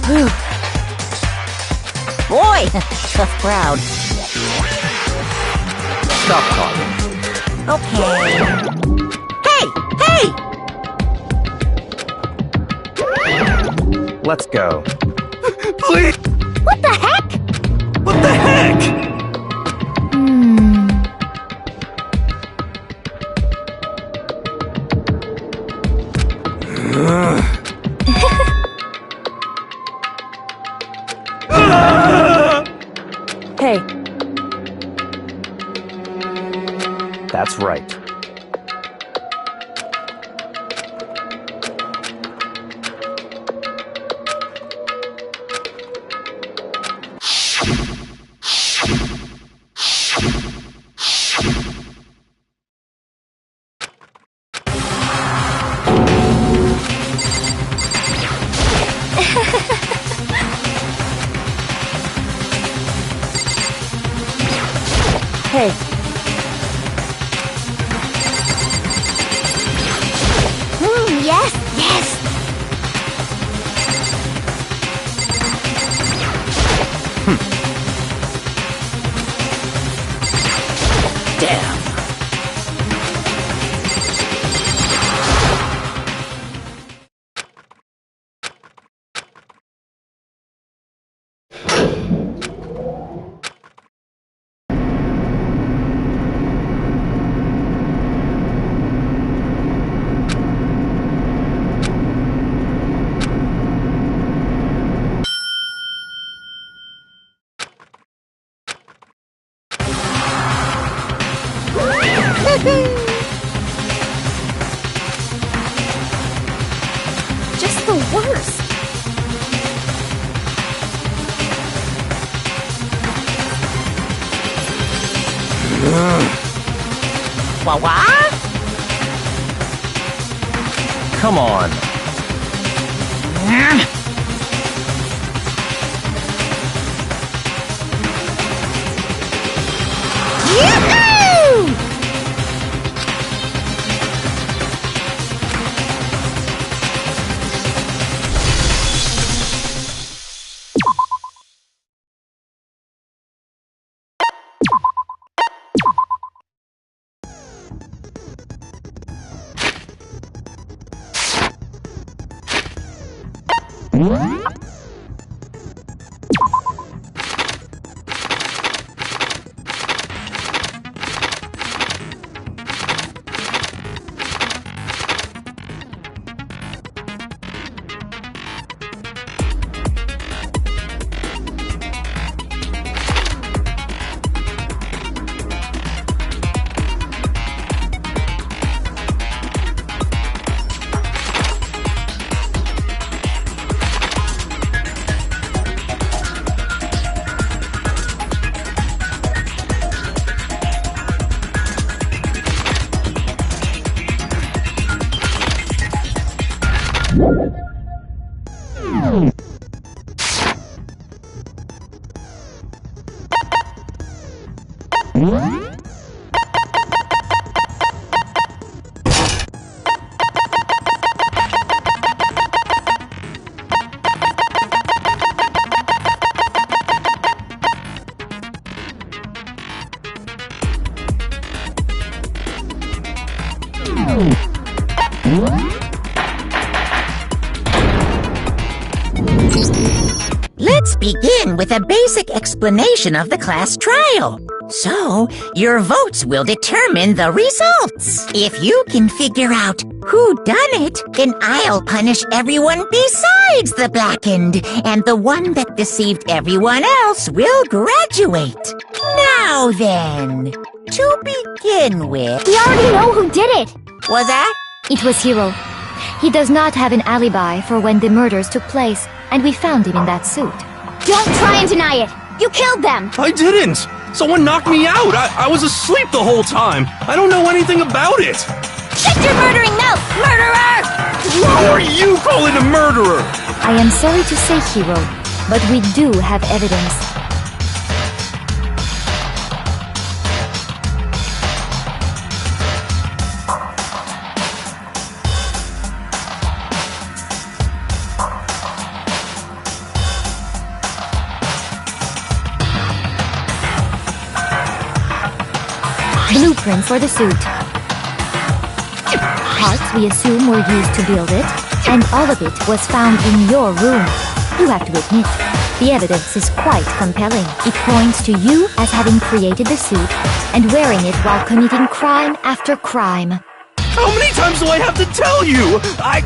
Boy, tough crowd. Stop talking. Okay. Hey! Let's go. Please! What the heck? What the heck? Hey. That's right. Hey. Yes. Damn. Just the worst. Wah? Come on. Yahoo! Let's begin with a basic explanation of the class trial. So, your votes will determine the results. If you can figure out who done it, then I'll punish everyone besides the blackened, and the one that deceived everyone else will graduate. Now then, to begin with... We already know who did it! Was that? It was Hiro. He does not have an alibi for when the murders took place, and we found him in that suit. Don't try and deny it! You killed them! I didn't! Someone knocked me out! I was asleep the whole time! I don't know anything about it! Shut your murdering mouth, murderer! Who are you calling a murderer? I am sorry to say, Hiro, but we do have evidence. blueprints for the suit. Parts we assume were used to build it, and all of it was found in your room. You have to admit, the evidence is quite compelling. It points to you as having created the suit and wearing it while committing crime after crime. How many times do I have to tell you? I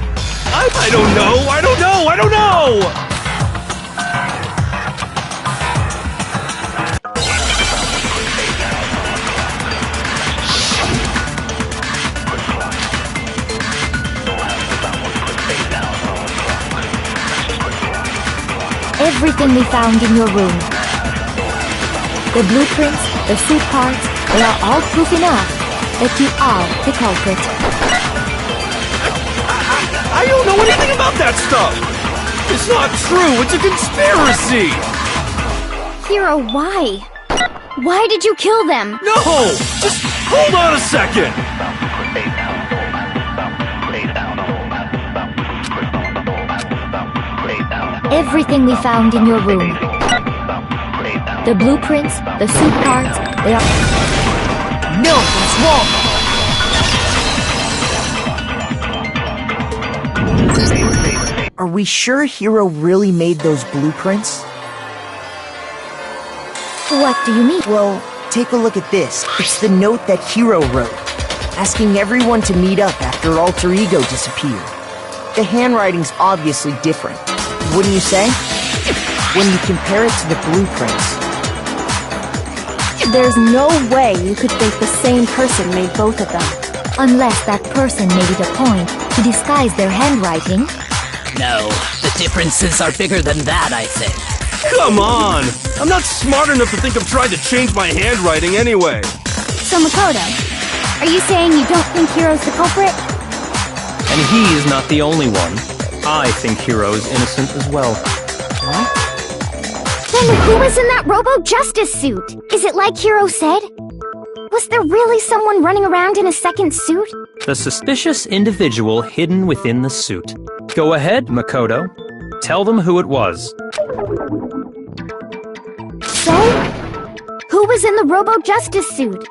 don't know. I don't know. Everything we found in your room. The blueprints, the suit parts, they are all proof enough that you are the culprit. I don't know anything about that stuff. It's not true. It's a conspiracy. Hero, why? Why did you kill them? No! Just hold on a second. Everything we found in your room. The blueprints, the suit parts, they are... No, that's wrong! Are we sure Hero really made those blueprints? What do you mean? Well, take a look at this. It's the note that Hero wrote, asking everyone to meet up after Alter Ego disappeared. The handwriting's obviously different, wouldn't you say? When you compare it to the blueprints. There's no way you could think the same person made both of them. Unless that person made it a point to disguise their handwriting. No, the differences are bigger than that, I think. Come on! I'm not smart enough to think of trying to change my handwriting anyway. So Makoto, are you saying you don't think Hiro's the culprit? And he is not the only one. I think Hiro is innocent as well. Then who was in that Robo-Justice suit? Is it like Hiro said? Was there really someone running around in a second suit? The suspicious individual hidden within the suit. Go ahead, Makoto. Tell them who it was. So? Who was in the Robo-Justice suit?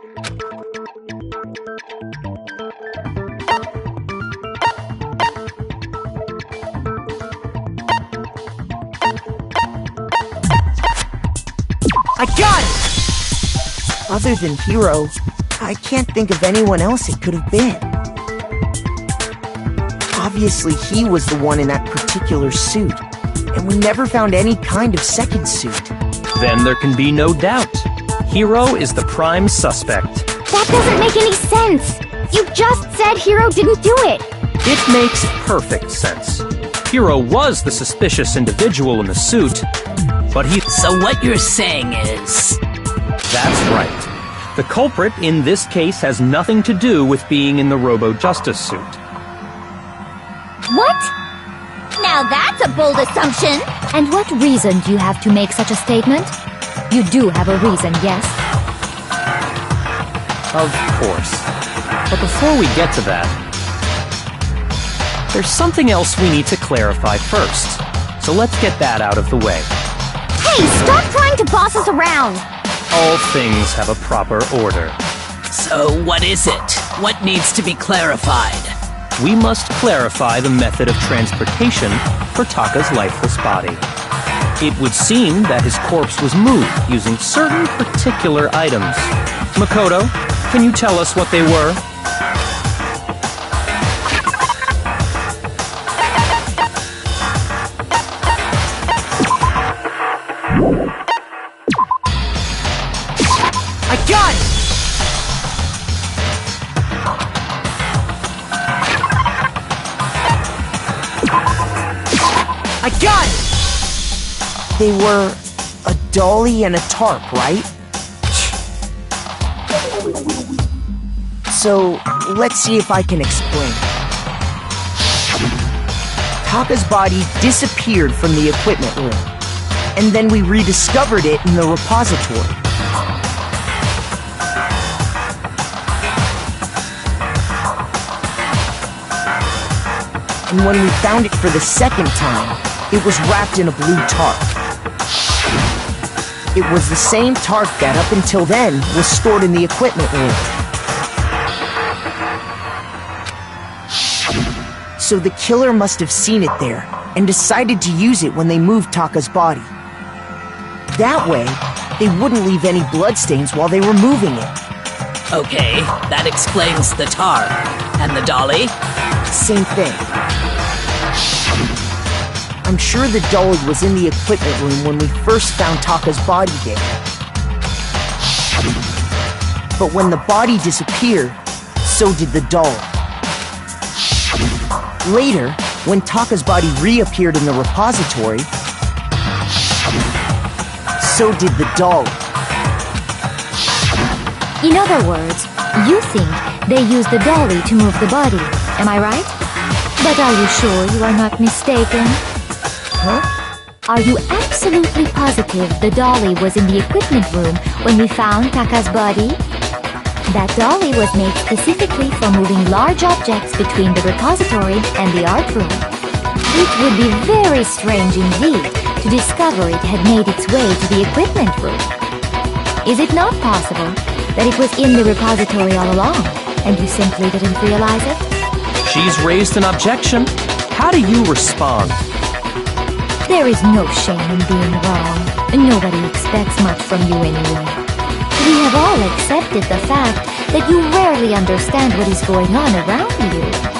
I got it! Other than Hero, I can't think of anyone else it could have been. Obviously, he was the one in that particular suit, and we never found any kind of second suit. Then there can be no doubt. Hiro is the prime suspect. That doesn't make any sense! You just said Hiro didn't do it! It makes perfect sense. Hiro was the suspicious individual in the suit, but he... So what you're saying is... That's right. The culprit in this case has nothing to do with being in the Robo-Justice suit. What? Now that's a bold assumption! And what reason do you have to make such a statement? You do have a reason, yes? Of course. But before we get to that, there's something else we need to clarify first. So let's get that out of the way. Hey, stop trying to boss us around! All things have a proper order. So what is it? What needs to be clarified? We must clarify the method of transportation for Taka's lifeless body. It would seem that his corpse was moved using certain particular items. Makoto, can you tell us what they were? I got it! I got it! They were a dolly and a tarp, right? So, let's see if I can explain. Taka's body disappeared from the equipment room, and then we rediscovered it in the repository. And when we found it for the second time, it was wrapped in a blue tarp. It was the same tarp that, up until then, was stored in the equipment room. So the killer must have seen it there and decided to use it when they moved Taka's body. That way, they wouldn't leave any bloodstains while they were moving it. Okay, that explains the tar. And the dolly? Same thing. I'm sure the dolly was in the equipment room when we first found Taka's body there. But when the body disappeared, so did the dolly. Later, when Taka's body reappeared in the repository, so did the dolly. In other words, you think they used the dolly to move the body, am I right? But are you sure you are not mistaken? Huh? Are you absolutely positive the dolly was in the equipment room when we found Taka's body? That dolly was made specifically for moving large objects between the repository and the art room. It would be very strange indeed to discover it had made its way to the equipment room. Is it not possible that it was in the repository all along, and you simply didn't realize it? She's raised an objection. How do you respond? There is no shame in being wrong. Nobody expects much from you anyway. We have all accepted the fact that you rarely understand what is going on around you.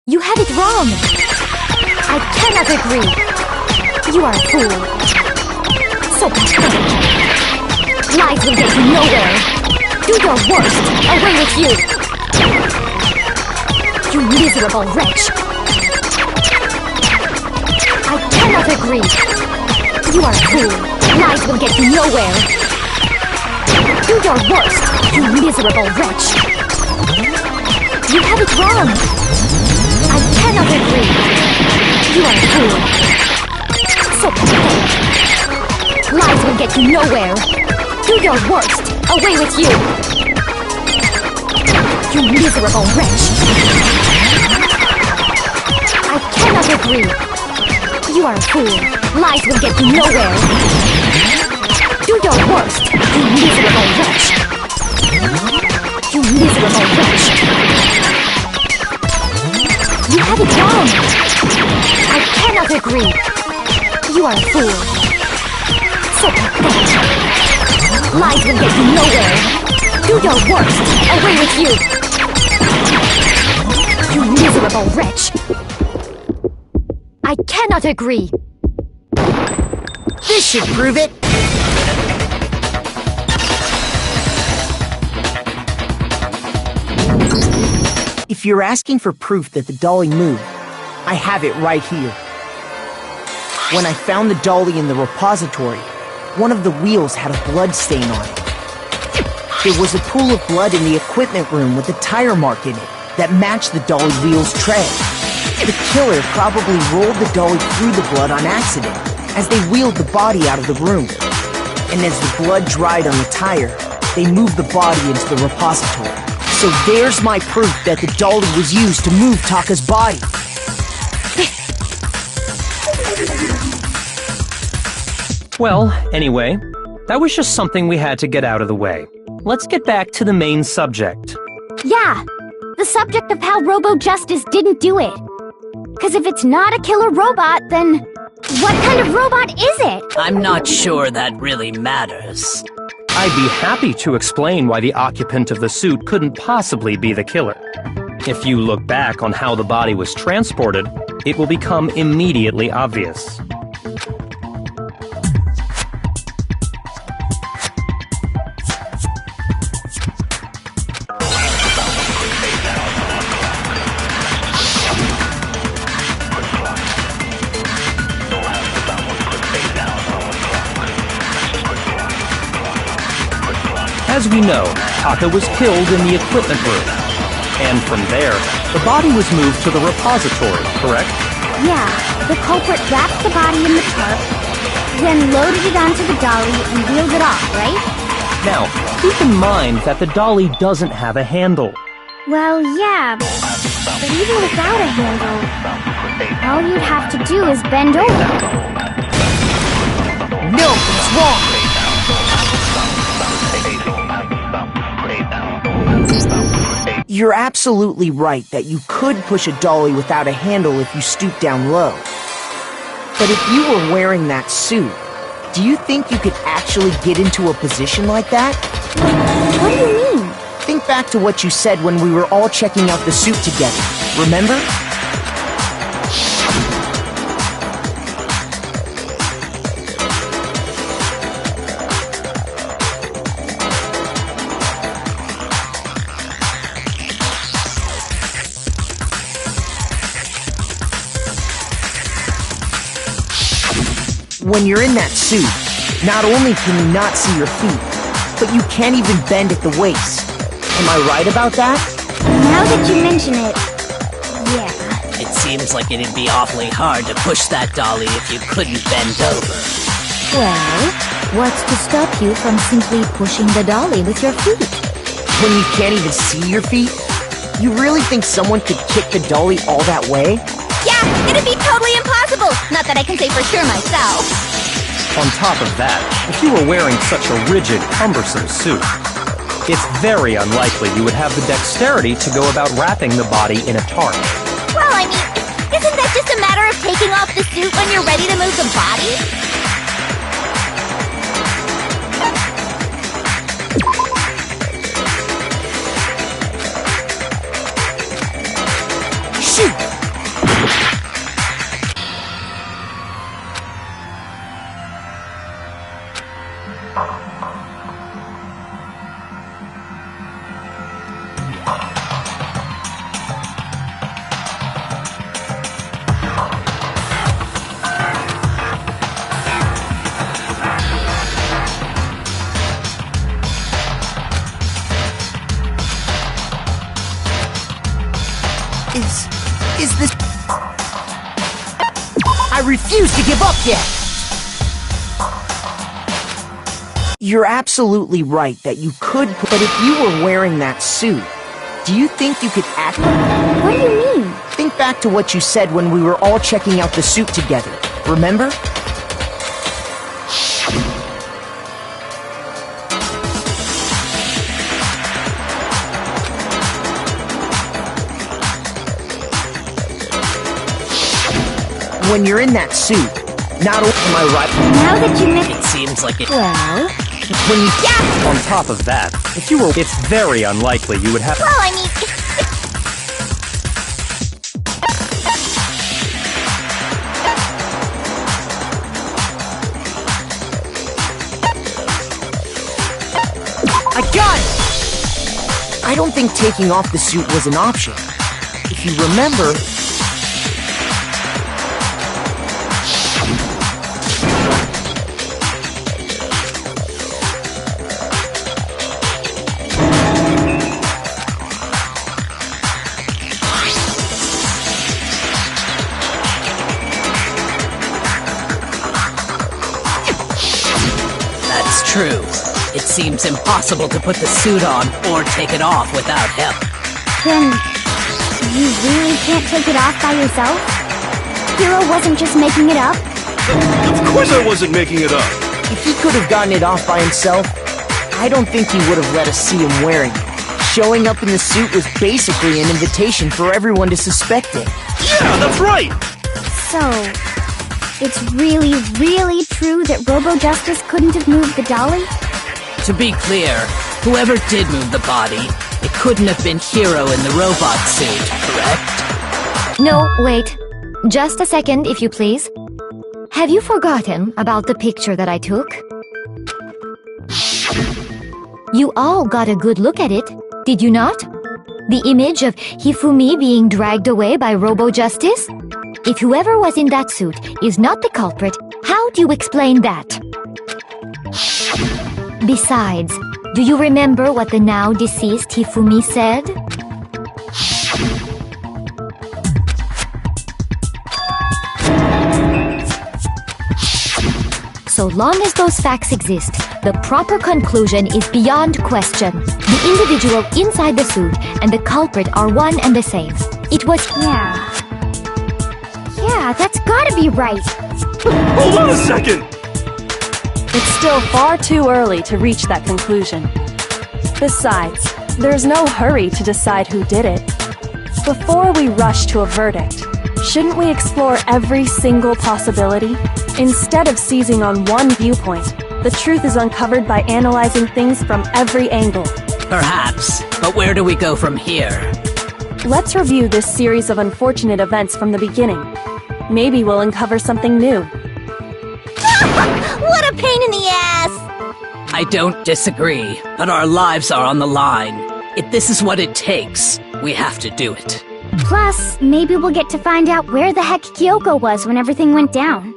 You have it wrong! I cannot agree! You are a fool! So pathetic! Lies will get you nowhere! Do your worst! Away with you! You miserable wretch! I cannot agree! You are a fool! Lies will get you nowhere! Do your worst! You miserable wretch! You have it wrong! I cannot agree! You are a fool! So pathetic! Lies will get you nowhere! Do your worst! Away with you! You miserable wretch! I cannot agree! You are a fool! Lies will get you nowhere! Do your worst! You miserable wretch! You miserable wretch! You have it wrong! I cannot agree! You are a fool! So pathetic! Lies will get you nowhere! Do your worst! Away with you! You miserable wretch! I cannot agree! This should prove it! If you're asking for proof that the dolly moved, I have it right here. When I found the dolly in the repository, one of the wheels had a blood stain on it. There was a pool of blood in the equipment room with a tire mark in it that matched the dolly wheel's tread. The killer probably rolled the dolly through the blood on accident as they wheeled the body out of the room. And as the blood dried on the tire, they moved the body into the repository. So there's my proof that the dolly was used to move Taka's body. Well, anyway, that was just something we had to get out of the way. Let's get back to the main subject. Yeah, the subject of how Robo-Justice didn't do it. Because if it's not a killer robot, then what kind of robot is it? I'm not sure that really matters. I'd be happy to explain why the occupant of the suit couldn't possibly be the killer. If you look back on how the body was transported, it will become immediately obvious. As we know, Taka was killed in the equipment room. And from there, the body was moved to the repository, correct? Yeah, the culprit wrapped the body in the tarp, then loaded it onto the dolly and wheeled it off, right? Now, keep in mind that the dolly doesn't have a handle. Well, yeah, but even without a handle, all you'd have to do is bend over. No, it's wrong! You're absolutely right that you could push a dolly without a handle if you stoop down low. But if you were wearing that suit, do you think you could actually get into a position like that? What do you mean? Think back to what you said when we were all checking out the suit together. Remember? When you're in that suit, not only can you not see your feet, but you can't even bend at the waist. Am I right about that? Now that you mention it, yeah. It seems like it'd be awfully hard to push that dolly if you couldn't bend over. Well, what's to stop you from simply pushing the dolly with your feet? When you can't even see your feet? You really think someone could kick the dolly all that way? Yeah, it'd be totally impossible. Not that I can say for sure myself. On top of that, if you were wearing such a rigid, cumbersome suit, it's very unlikely you would have the dexterity to go about wrapping the body in a tarp. Well, I mean, isn't that just a matter of taking off the suit when you're ready to move the body? Shoot! Is this... I refuse to give up yet! You're absolutely right that you could, but if you were wearing that suit, do you think you could act... What do you mean? Think back to what you said when we were all checking out the suit together. Remember? When you're in that suit, not only am I right... Now that you mention It seems like it... Well, When you... On top of that, if you were... It's very unlikely you would have... Well, I mean... I got it! I don't think taking off the suit was an option. If you remember... That's true. It seems impossible to put the suit on or take it off without help. Then, you really can't take it off by yourself? Hero wasn't just making it up? Of course I wasn't making it up. If he could have gotten it off by himself, I don't think he would have let us see him wearing it. Showing up in the suit was basically an invitation for everyone to suspect it. Yeah, that's right. So, it's really, really true that Robo-Justice couldn't have moved the dolly? To be clear, whoever did move the body, it couldn't have been Hiro in the robot suit, correct? No, wait. Just a second, if you please. Have you forgotten about the picture that I took? You all got a good look at it, did you not? The image of Hifumi being dragged away by Robo-Justice? If whoever was in that suit is not the culprit, how do you explain that? Besides, do you remember what the now deceased Hifumi said? So long as those facts exist, the proper conclusion is beyond question. The individual inside the suit and the culprit are one and the same. It was... Yeah, that's gotta be right. Hold on a second! It's still far too early to reach that conclusion. Besides, there's no hurry to decide who did it. Before we rush to a verdict, shouldn't we explore every single possibility? Instead of seizing on one viewpoint, the truth is uncovered by analyzing things from every angle. Perhaps, but where do we go from here? Let's review this series of unfortunate events from the beginning. Maybe we'll uncover something new. What a pain in the ass! I don't disagree, but our lives are on the line. If this is what it takes, we have to do it. Plus, maybe we'll get to find out where the heck Kyoko was when everything went down.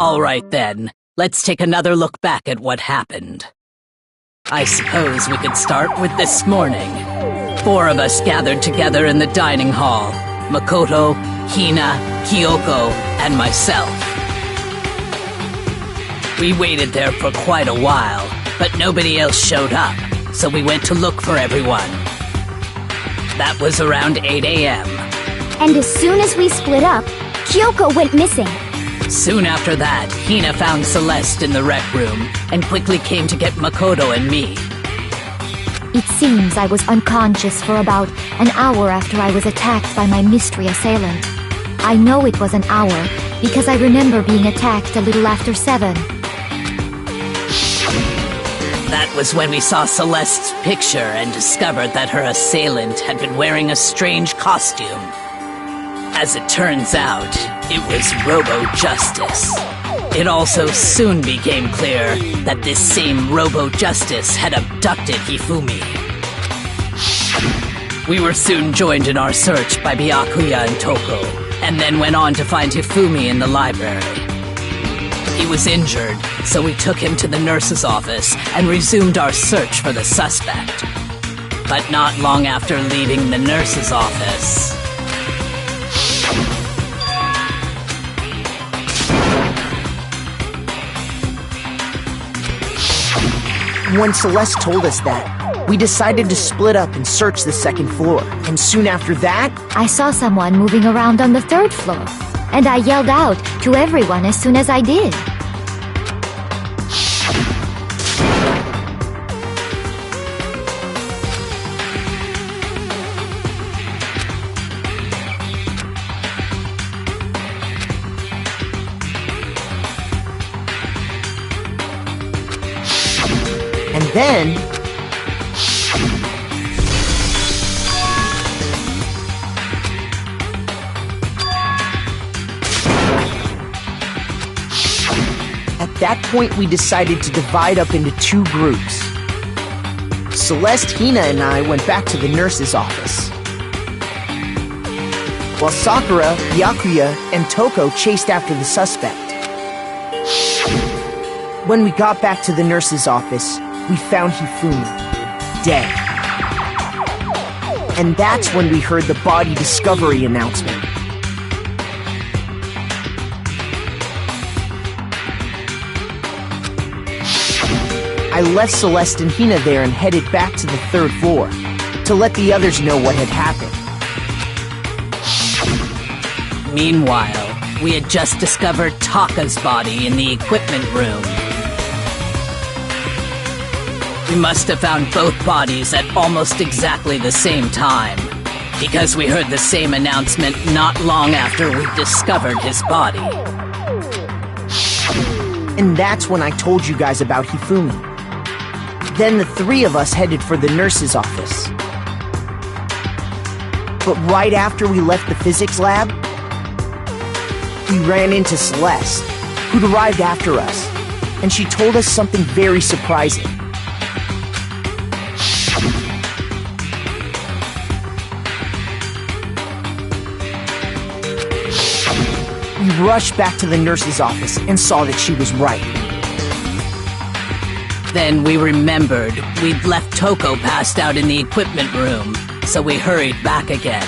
All right then, let's take another look back at what happened. I suppose we could start with this morning. 4 of us gathered together in the dining hall. Makoto, Hina, Kyoko, and myself. We waited there for quite a while, but nobody else showed up, so we went to look for everyone. That was around 8 a.m. And as soon as we split up, Kyoko went missing. Soon after that, Hina found Celeste in the rec room and quickly came to get Makoto and me. It seems I was unconscious for about an hour after I was attacked by my mystery assailant. I know it was an hour because I remember being attacked a little after 7. That was when we saw Celeste's picture and discovered that her assailant had been wearing a strange costume. As it turns out, it was Robo-Justice. It also soon became clear that this same Robo-Justice had abducted Hifumi. We were soon joined in our search by Byakuya and Toko, and then went on to find Hifumi in the library. He was injured, so we took him to the nurse's office and resumed our search for the suspect. But not long after leaving the nurse's office... When Celeste told us that, we decided to split up and search the 2nd floor. And soon after that, I saw someone moving around on the 3rd floor, and I yelled out to everyone as soon as I did. and then... At that point, we decided to divide up into 2 groups. Celeste, Hina, and I went back to the nurse's office, while Sakura, Byakuya, and Toko chased after the suspect. When we got back to the nurse's office, we found Hifumi, dead. And that's when we heard the body discovery announcement. I left Celeste and Hina there and headed back to the 3rd floor to let the others know what had happened. Meanwhile, we had just discovered Taka's body in the equipment room. We must have found both bodies at almost exactly the same time, because we heard the same announcement not long after we discovered his body. And that's when I told you guys about Hifumi. Then the three of us headed for the nurse's office. But right after we left the physics lab, we ran into Celeste, who'd arrived after us, and she told us something very surprising. We rushed back to the nurse's office and saw that she was right. Then we remembered we'd left Toko passed out in the equipment room, so we hurried back again.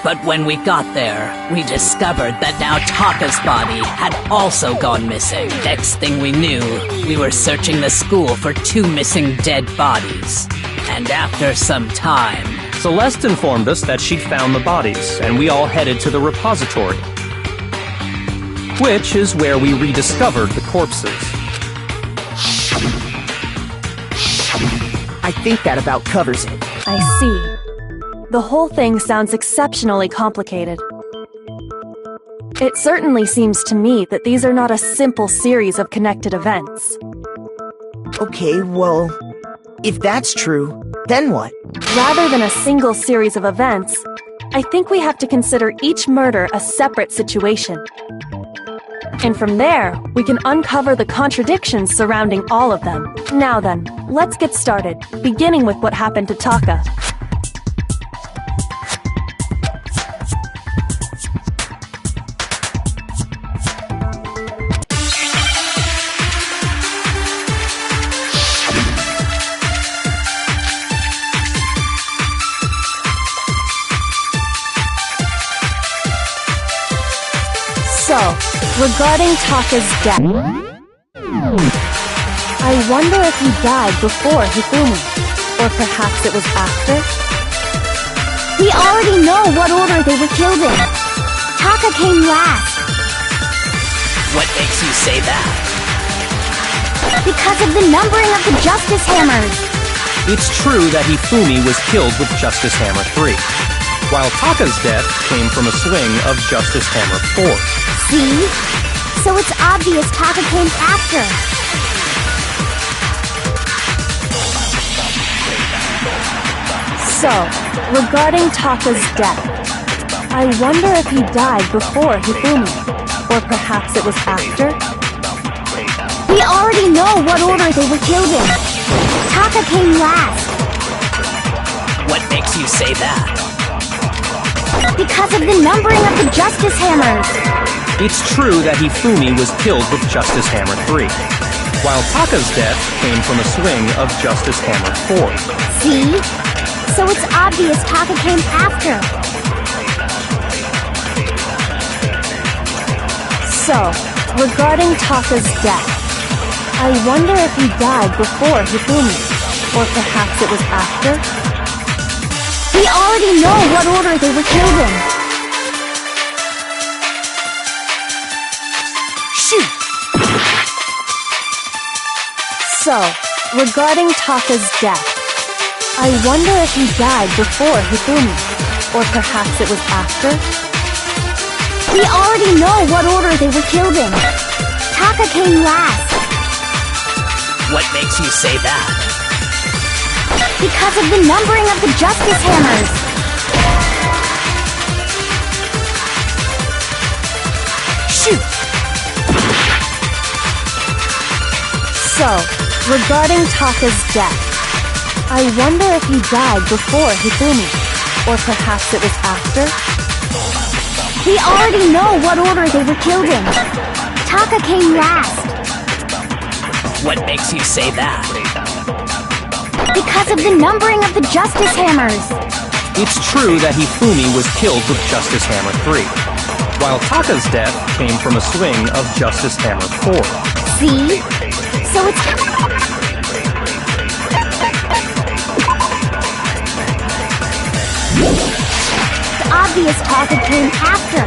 But when we got there, we discovered that now Taka's body had also gone missing. Next thing we knew, we were searching the school for 2 missing dead bodies. And after some time, Celeste informed us that she'd found the bodies, and we all headed to the repository, which is where we rediscovered the corpses. I think that about covers it. I see. The whole thing sounds exceptionally complicated. It certainly seems to me that these are not a simple series of connected events. Okay, well, if that's true, then what? Rather than a single series of events, I think we have to consider each murder a separate situation. And from there, we can uncover the contradictions surrounding all of them. Now then, let's get started, beginning with what happened to Taka. So, regarding Taka's death, I wonder if he died before Hifumi, or perhaps it was after? We already know what order they were killed in. Taka came last. what makes you say that? Because of the numbering of the Justice Hammers. It's true that Hifumi was killed with Justice Hammer 3, while Taka's death came from a swing of Justice Hammer 4. See? So it's obvious Taka came after. So, regarding Taka's death, I wonder if he died before Hifumi, or perhaps it was after? We already know what order they were killed in. Taka came last. What makes you say that? Because of the numbering of the Justice Hammers. It's true that Hifumi was killed with Justice Hammer 3, while Taka's death came from a swing of Justice Hammer 4. See? So it's obvious Taka came after. So, regarding Taka's death, I wonder if he died before Hifumi, or perhaps it was after? We already know what order they were killed in. Shoot! So, regarding Taka's death, I wonder if he died before Hifumi, or perhaps it was after? We already know what order they were killed in. Taka came last. What makes you say that? Because of the numbering of the Justice Hammers. Shoot! So, regarding Taka's death, I wonder if he died before Hifumi, or perhaps it was after? We already know what order they were killed in. Taka came last. What makes you say that? Because of the numbering of the Justice Hammers. It's true that Hifumi was killed with Justice Hammer 3, while Taka's death came from a swing of Justice Hammer 4. See? So it's... It's obvious Taka came after.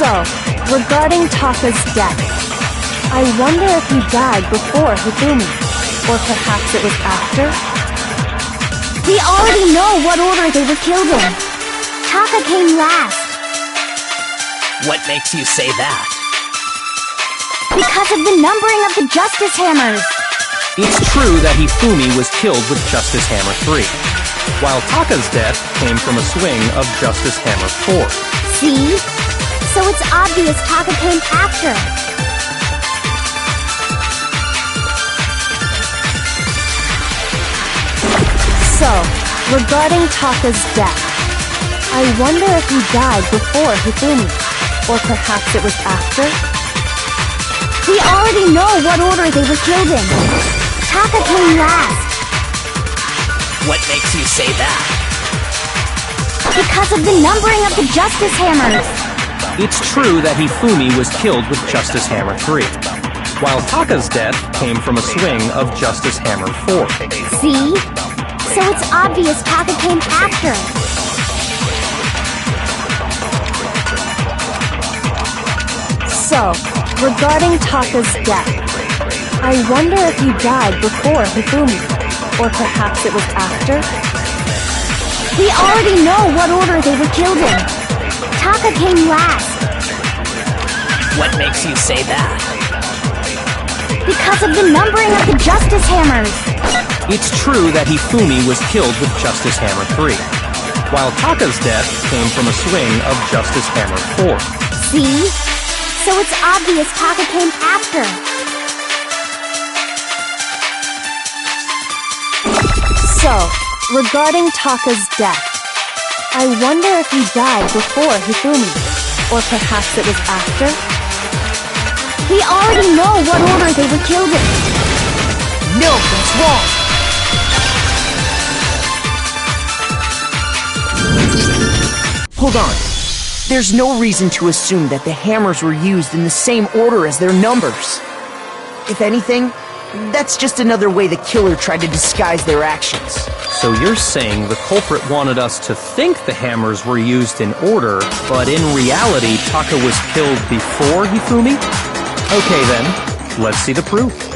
So, regarding Taka's death, I wonder if he died before Hifumi, or perhaps it was after? We already know what order they were killed in. Taka came last. What makes you say that? Because of the numbering of the Justice Hammers. It's true that Hifumi was killed with Justice Hammer 3, while Taka's death came from a swing of Justice Hammer 4. See? So it's obvious Taka came after. So, regarding Taka's death, I wonder if he died before Hifumi, or perhaps it was after? We already know what order they were killed in. Taka came last. What makes you say that? Because of the numbering of the Justice Hammers. It's true that Hifumi was killed with Justice Hammer 3, while Taka's death came from a swing of Justice Hammer 4. See? So it's obvious Taka came after. So, regarding Taka's death, I wonder if he died before Hifumi, or perhaps it was after? We already know what order they were killed in. Taka came last. What makes you say that? Because of the numbering of the Justice Hammers. It's true that Hifumi was killed with Justice Hammer 3, while Taka's death came from a swing of Justice Hammer 4. See? So it's obvious Taka came after. So, regarding Taka's death, I wonder if he died before Hifumi, or perhaps it was after? We already know what order they were killed in. No, that's wrong. Hold on. There's no reason to assume that the hammers were used in the same order as their numbers. If anything, that's just another way the killer tried to disguise their actions. So you're saying the culprit wanted us to think the hammers were used in order, but in reality Taka was killed before Hifumi? Okay then, let's see the proof.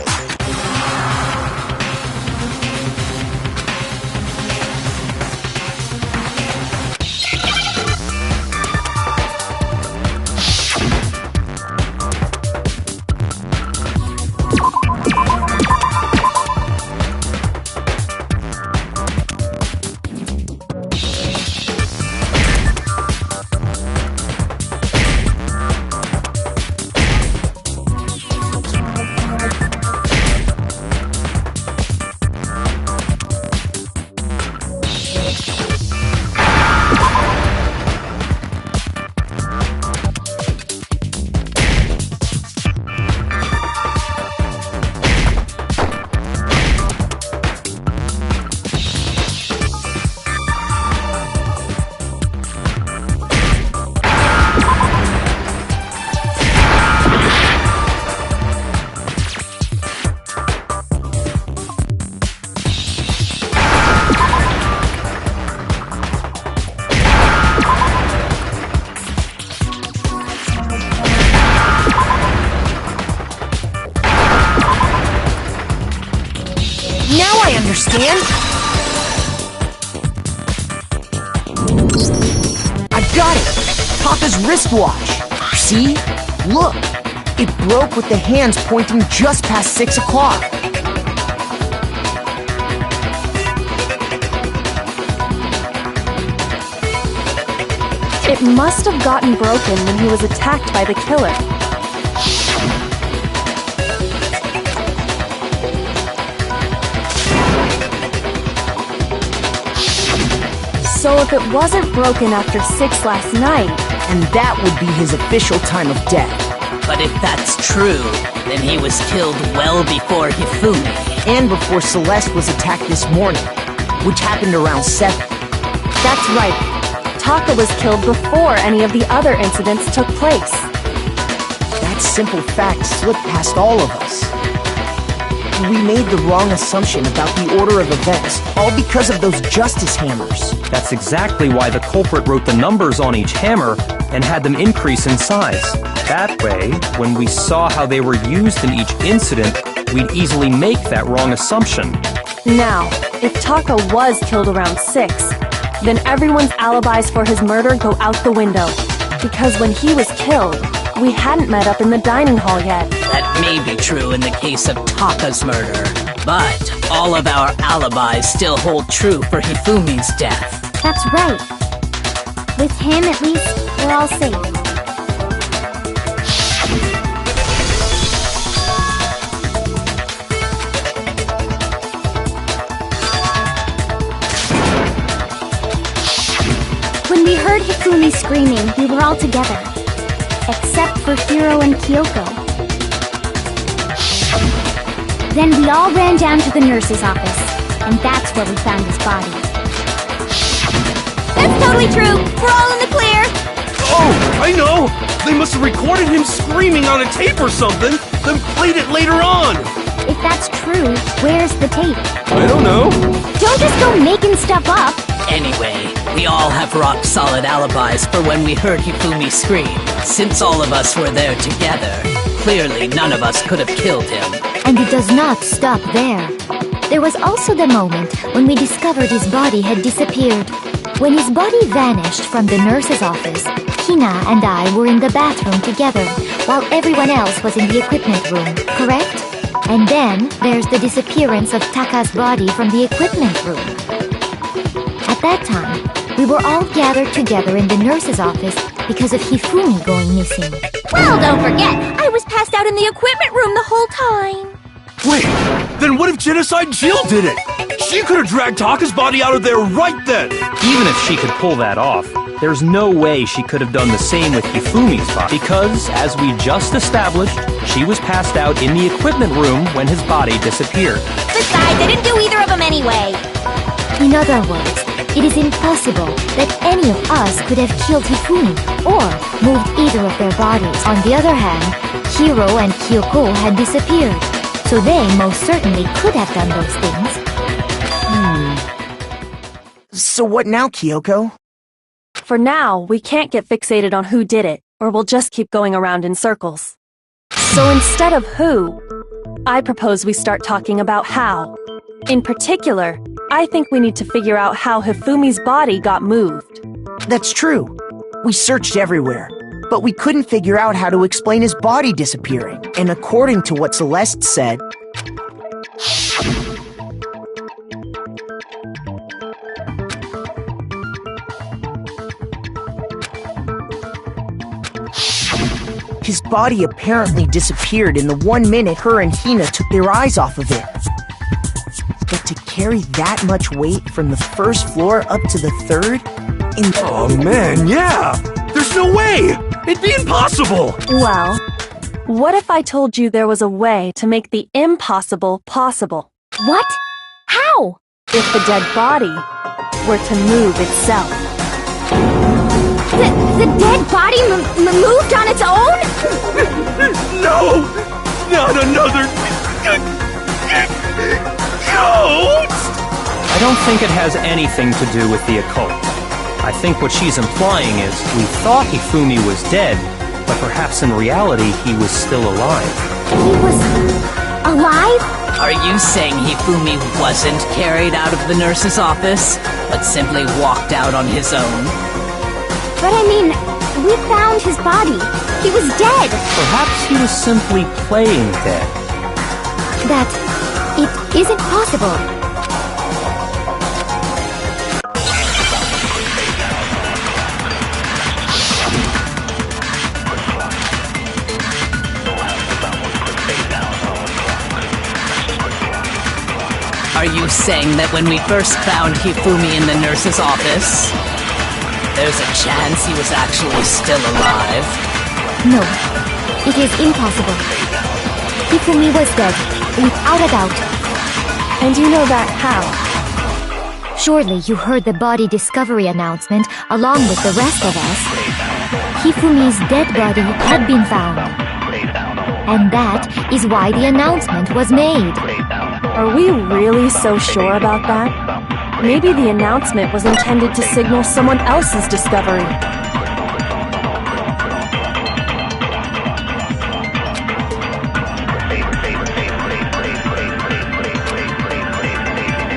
Now I understand! I got it! Taka's wristwatch! See? Look! It broke with the hands pointing just past 6 o'clock. It must have gotten broken when he was attacked by the killer. So if it wasn't broken after 6 last night... And that would be his official time of death. But if that's true, then he was killed well before Hifumi. And before Celeste was attacked this morning, which happened around 7. That's right. Taka was killed before any of the other incidents took place. That simple fact slipped past all of us. We made the wrong assumption about the order of events, all because of those justice hammers. That's exactly why the culprit wrote the numbers on each hammer and had them increase in size. That way, when we saw how they were used in each incident, we'd easily make that wrong assumption. Now, if Taka was killed around 6, then everyone's alibis for his murder go out the window. Because when he was killed, we hadn't met up in the dining hall yet. That may be true in the case of Taka's murder, but all of our alibis still hold true for Hifumi's death. That's right. With him, at least, we're all safe. When we heard Hifumi screaming, we were all together. Except for Hiro and Kyoko. Then we all ran down to the nurse's office, and that's where we found his body. That's totally true! We're all in the clear! Oh, I know! They must have recorded him screaming on a tape or something, then played it later on! If that's true, where's the tape? I don't know. Don't just go making stuff up! Anyway, we all have rock-solid alibis for when we heard Hifumi scream. Since all of us were there together, clearly none of us could have killed him. And it does not stop there. There was also the moment when we discovered his body had disappeared. When his body vanished from the nurse's office, Hina and I were in the bathroom together, while everyone else was in the equipment room, correct? And then there's the disappearance of Taka's body from the equipment room. At that time, we were all gathered together in the nurse's office because of Hifumi going missing. Well, don't forget, I was passed out in the equipment room the whole time. Wait, then what if Genocide Jill did it? She could have dragged Taka's body out of there right then! Even if she could pull that off, there's no way she could have done the same with Hifumi's body, because, as we just established, she was passed out in the equipment room when his body disappeared. Besides, I didn't do either of them anyway. In other words, it is impossible that any of us could have killed Hifumi or moved either of their bodies. On the other hand, Hiro and Kyoko had disappeared, so they most certainly could have done those things. So what now, Kyoko? For now, we can't get fixated on who did it, or we'll just keep going around in circles. So instead of who, I propose we start talking about how. In particular, I think we need to figure out how Hifumi's body got moved. That's true. We searched everywhere, but we couldn't figure out how to explain his body disappearing. And according to what Celeste said, his body apparently disappeared in the 1 minute her and Hina took their eyes off of it. But to carry that much weight from the first floor up to the third? Oh man, yeah! There's no way! It'd be impossible! Well, what if I told you there was a way to make the impossible possible? What? How? If the dead body were to move itself. The dead body moved on its own? No! Not another... ghost! I don't think it has anything to do with the occult. I think what she's implying is we thought Hifumi was dead, but perhaps in reality he was still alive. He was... alive? Are you saying Hifumi wasn't carried out of the nurse's office, but simply walked out on his own? But I mean, we found his body. He was dead. Perhaps he was simply playing dead. That it isn't possible. Are you saying that when we first found Hifumi in the nurse's office, there's a chance he was actually still alive? No, it is impossible. Hifumi was dead, without a doubt. And you know that how? Surely you heard the body discovery announcement along with the rest of us. Hifumi's dead body had been found. And that is why the announcement was made. Are we really so sure about that? Maybe the announcement was intended to signal someone else's discovery.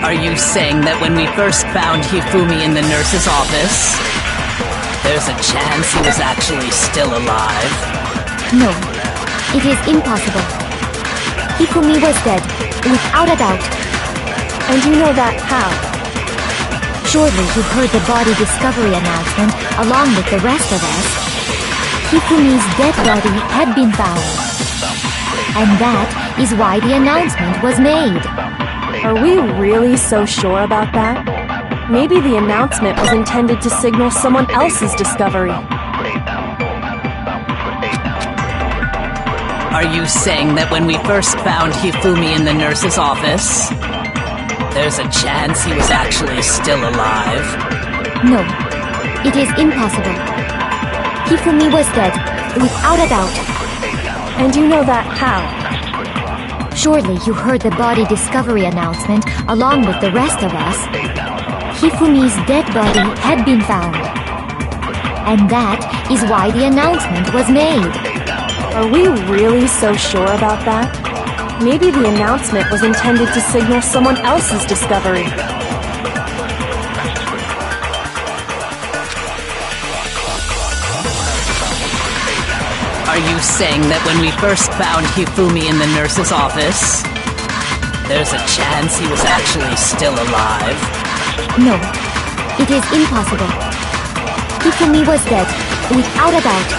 Are you saying that when we first found Hifumi in the nurse's office, there's a chance he was actually still alive? No, it is impossible. Hifumi was dead, without a doubt. And you know that how? Surely you heard the body discovery announcement along with the rest of us. Hifumi's dead body had been found. And that is why the announcement was made. Are we really so sure about that? Maybe the announcement was intended to signal someone else's discovery. Are you saying that when we first found Hifumi in the nurse's office, there's a chance he was actually still alive? No, it is impossible. Hifumi was dead, without a doubt. And you know that how? Surely you heard the body discovery announcement along with the rest of us. Hifumi's dead body had been found. And that is why the announcement was made. Are we really so sure about that? Maybe the announcement was intended to signal someone else's discovery. Are you saying that when we first found Hifumi in the nurse's office, there's a chance he was actually still alive? No, it is impossible. Hifumi was dead, without a doubt.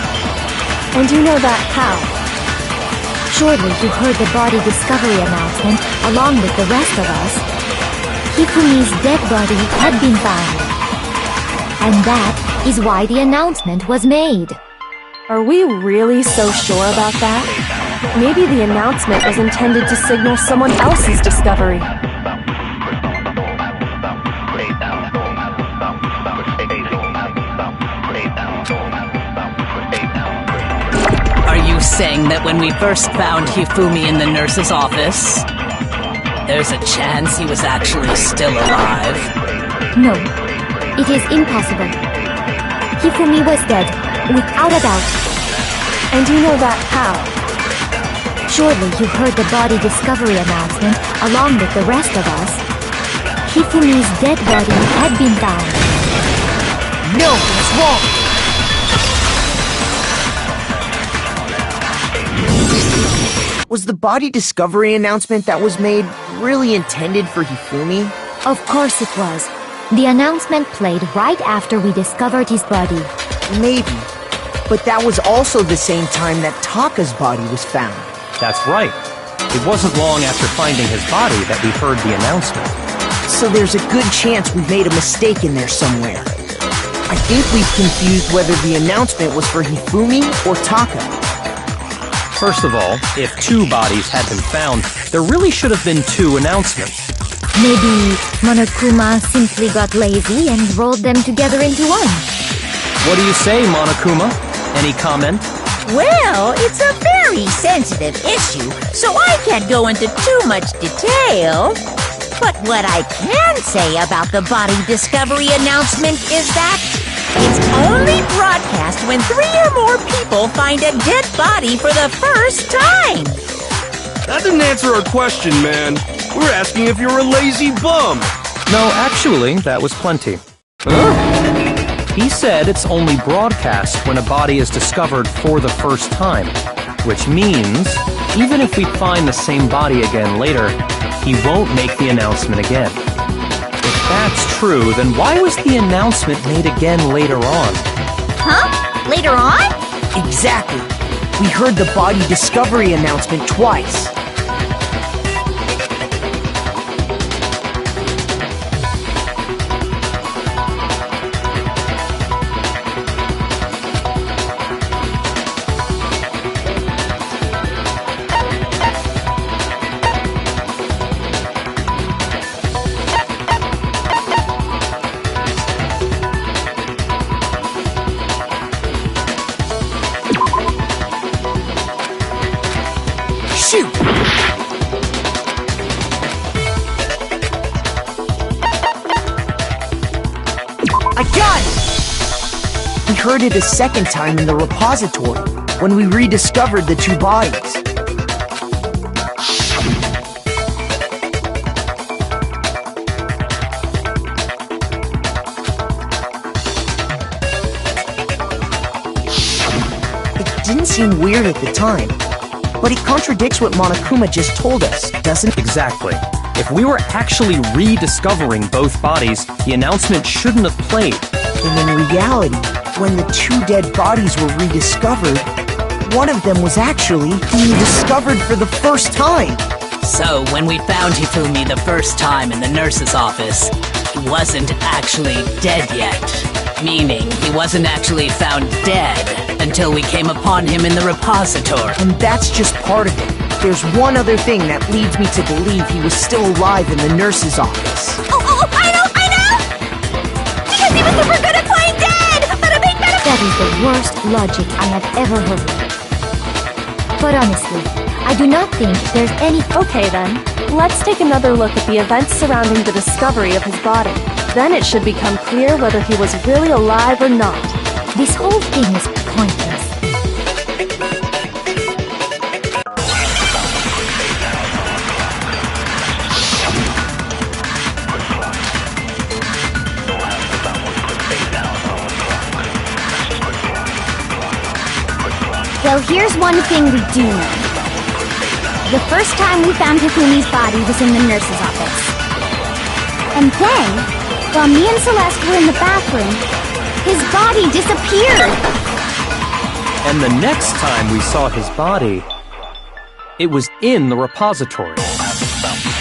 And you know that how? Surely you heard the body discovery announcement along with the rest of us. Hifumi's dead body had been found. And that is why the announcement was made. Are we really so sure about that? Maybe the announcement was intended to signal someone else's discovery. Are you saying that when we first found Hifumi in the nurse's office, there's a chance he was actually still alive? No, it is impossible. Hifumi was dead, without a doubt. And you know that how? Surely you heard the body discovery announcement along with the rest of us. Hifumi's dead body had been found. No, it's wrong! Was the body discovery announcement that was made really intended for Hifumi? Of course it was. The announcement played right after we discovered his body. Maybe. But that was also the same time that Taka's body was found. That's right. It wasn't long after finding his body that we heard the announcement. So there's a good chance we made a mistake in there somewhere. I think we've confused whether the announcement was for Hifumi or Taka. First of all, if two bodies had been found, there really should have been two announcements. Maybe Monokuma simply got lazy and rolled them together into one. What do you say, Monokuma? Any comment? Well, it's a very sensitive issue, so I can't go into too much detail. But what I can say about the body discovery announcement is that it's only broadcast when 3 or more people find a dead body for the first time. That didn't answer our question, man. We're asking if you're a lazy bum. No, actually, that was plenty. He said it's only broadcast when a body is discovered for the first time, which means even if we find the same body again later, he won't make the announcement again. If that's true, then why was the announcement made again later on? Huh? Later on? Exactly. We heard the body discovery announcement twice. Shoot! I got it! We heard it a second time in the repository when we rediscovered the two bodies. It didn't seem weird at the time, but it contradicts what Monokuma just told us, doesn't it? Exactly. If we were actually rediscovering both bodies, the announcement shouldn't have played. And in reality, when the two dead bodies were rediscovered, one of them was actually being discovered for the first time. So, when we found Hifumi the first time in the nurse's office, he wasn't actually dead yet. Meaning, he wasn't actually found dead until we came upon him in the repository. And that's just part of it. There's one other thing that leads me to believe he was still alive in the nurse's office. Oh, I know! Because he was super good at playing dead! That is the worst logic I have ever heard. But honestly, I do not think there's any... Okay then, let's take another look at the events surrounding the discovery of his body. Then it should become clear whether he was really alive or not. This whole thing is pointless. Well, here's one thing we do know. The first time we found Hifumi's body was in the nurse's office. And then, while me and Celeste were in the bathroom, his body disappeared! And the next time we saw his body, it was in the repository.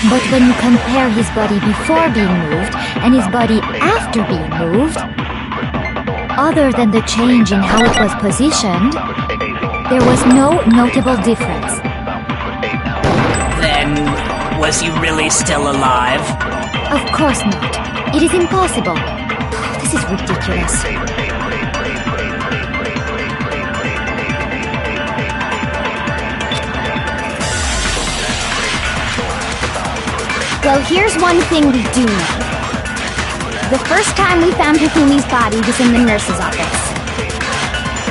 But when you compare his body before being moved and his body after being moved, other than the change in how it was positioned, there was no notable difference. Then, was he really still alive? Of course not. It is impossible. This is ridiculous. Well, here's one thing we do know. The first time we found Hifumi's body was in the nurse's office.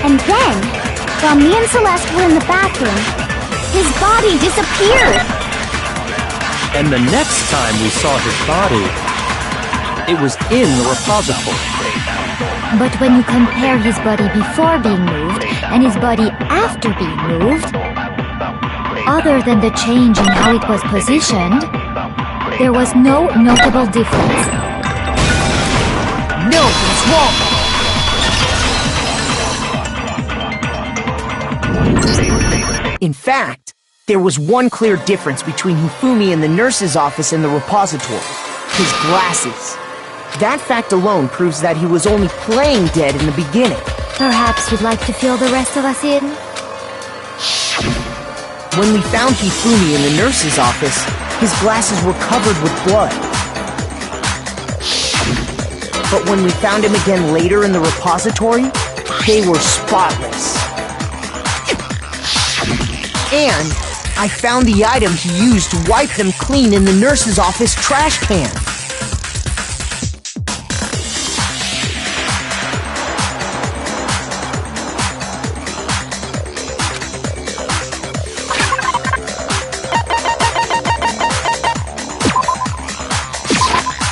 And then, while me and Celeste were in the bathroom, his body disappeared! And the next time we saw his body, it was in the repository. But when you compare his body before being moved and his body after being moved, other than the change in how it was positioned, there was no notable difference. No, it's wrong! In fact, there was one clear difference between Hifumi in the nurse's office and the repository. His glasses. That fact alone proves that he was only playing dead in the beginning. Perhaps you'd like to fill the rest of us in? When we found Hifumi in the nurse's office, his glasses were covered with blood. But when we found him again later in the repository, they were spotless. And I found the item he used to wipe them clean in the nurse's office trash can.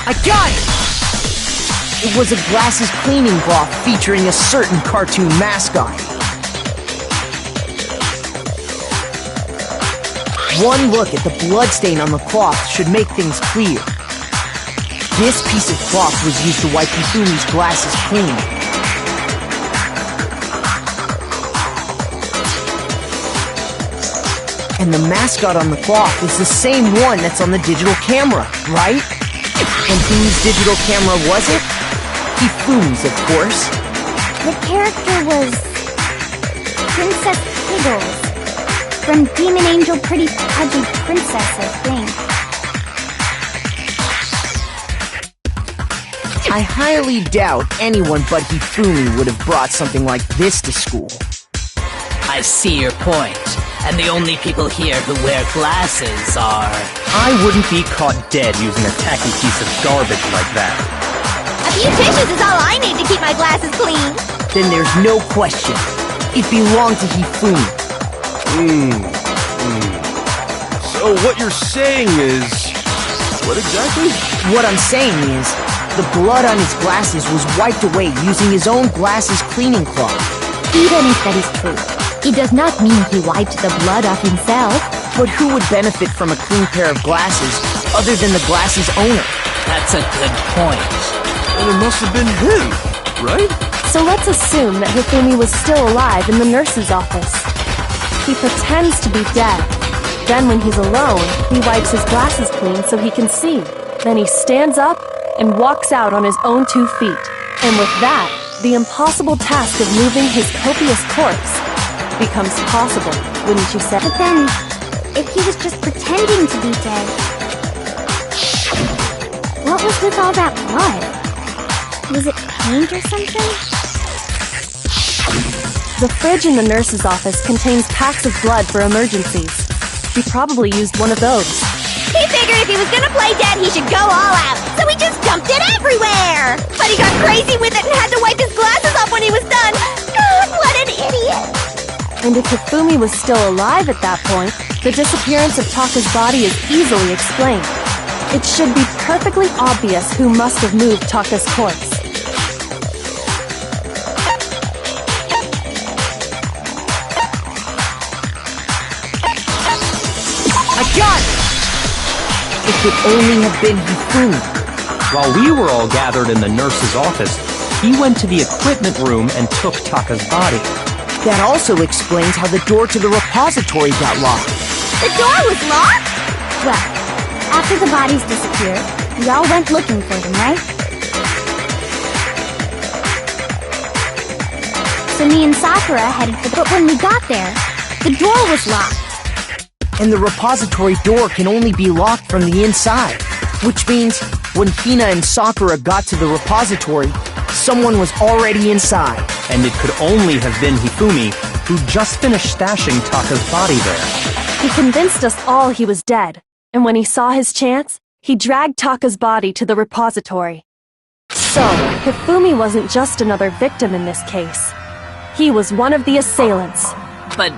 I got it! It was a glasses cleaning cloth featuring a certain cartoon mascot. One look at the bloodstain on the cloth should make things clear. This piece of cloth was used to wipe Hifumi's glasses clean. And the mascot on the cloth is the same one that's on the digital camera, right? And whose digital camera was it? Hifumi's, of course. The character was Princess Piggles. From Demon Angel Pretty Pudgy Princess, I think. I highly doubt anyone but Hifumi would have brought something like this to school. I I see your point. And the only people here who wear glasses are... I wouldn't be caught dead using a tacky piece of garbage like that. A few tissues is all I need to keep my glasses clean. Then there's no question. It belonged to Hifumi. So what you're saying is... What exactly? What I'm saying is, the blood on his glasses was wiped away using his own glasses cleaning cloth. Even if that is true, it does not mean he wiped the blood off himself. But who would benefit from a clean pair of glasses other than the glasses owner? That's a good point. And it must have been him, right? So let's assume that Hifumi was still alive in the nurse's office. He pretends to be dead. Then when he's alone, he wipes his glasses clean so he can see. Then he stands up and walks out on his own 2 feet. And with that, the impossible task of moving his copious corpse becomes possible, wouldn't you say? But then, if he was just pretending to be dead, what was with all that blood? Was it paint or something? The fridge in the nurse's office contains packs of blood for emergencies. He probably used one of those. He figured if he was gonna play dead, he should go all out, so he just dumped it everywhere! But he got crazy with it and had to wipe his glasses off when he was done! God, what an idiot! And if Hifumi was still alive at that point, the disappearance of Taka's body is easily explained. It should be perfectly obvious who must have moved Taka's corpse. I got it! It could only have been Hifumi. While we were all gathered in the nurse's office, he went to the equipment room and took Taka's body. That also explains how the door to the repository got locked. The door was locked? Well, after the bodies disappeared, we all went looking for them, right? So me and Sakura headed for but when we got there, the door was locked. And the repository door can only be locked from the inside. Which means, when Hina and Sakura got to the repository, someone was already inside. And it could only have been Hifumi, who just finished stashing Taka's body there. He convinced us all he was dead, and when he saw his chance, he dragged Taka's body to the repository. So, Hifumi wasn't just another victim in this case. He was one of the assailants. But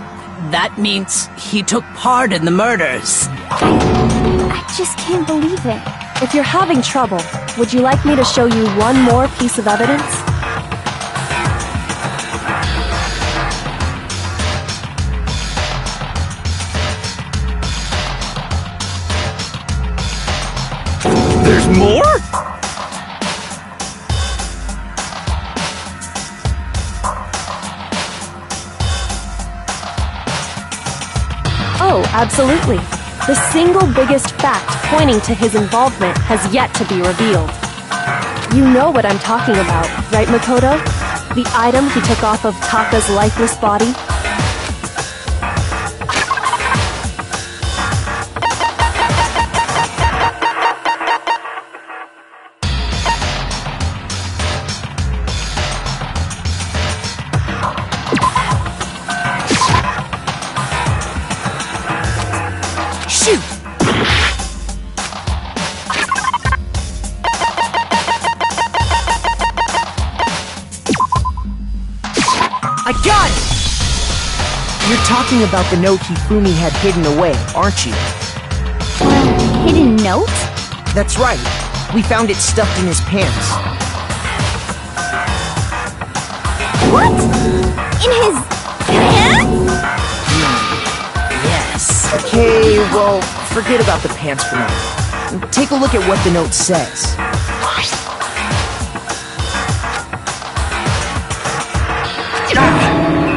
that means he took part in the murders. I just can't believe it. If you're having trouble, would you like me to show you one more piece of evidence? There's more? Oh, absolutely. The single biggest fact pointing to his involvement has yet to be revealed. You know what I'm talking about, right, Makoto? The item he took off of Taka's lifeless body? Shoot! I got it! You're talking about the note Hifumi had hidden away, aren't you? Hidden note? That's right. We found it stuffed in his pants. What? In his pants? Yes. Okay, well, forget about the pants for now. Take a look at what the note says.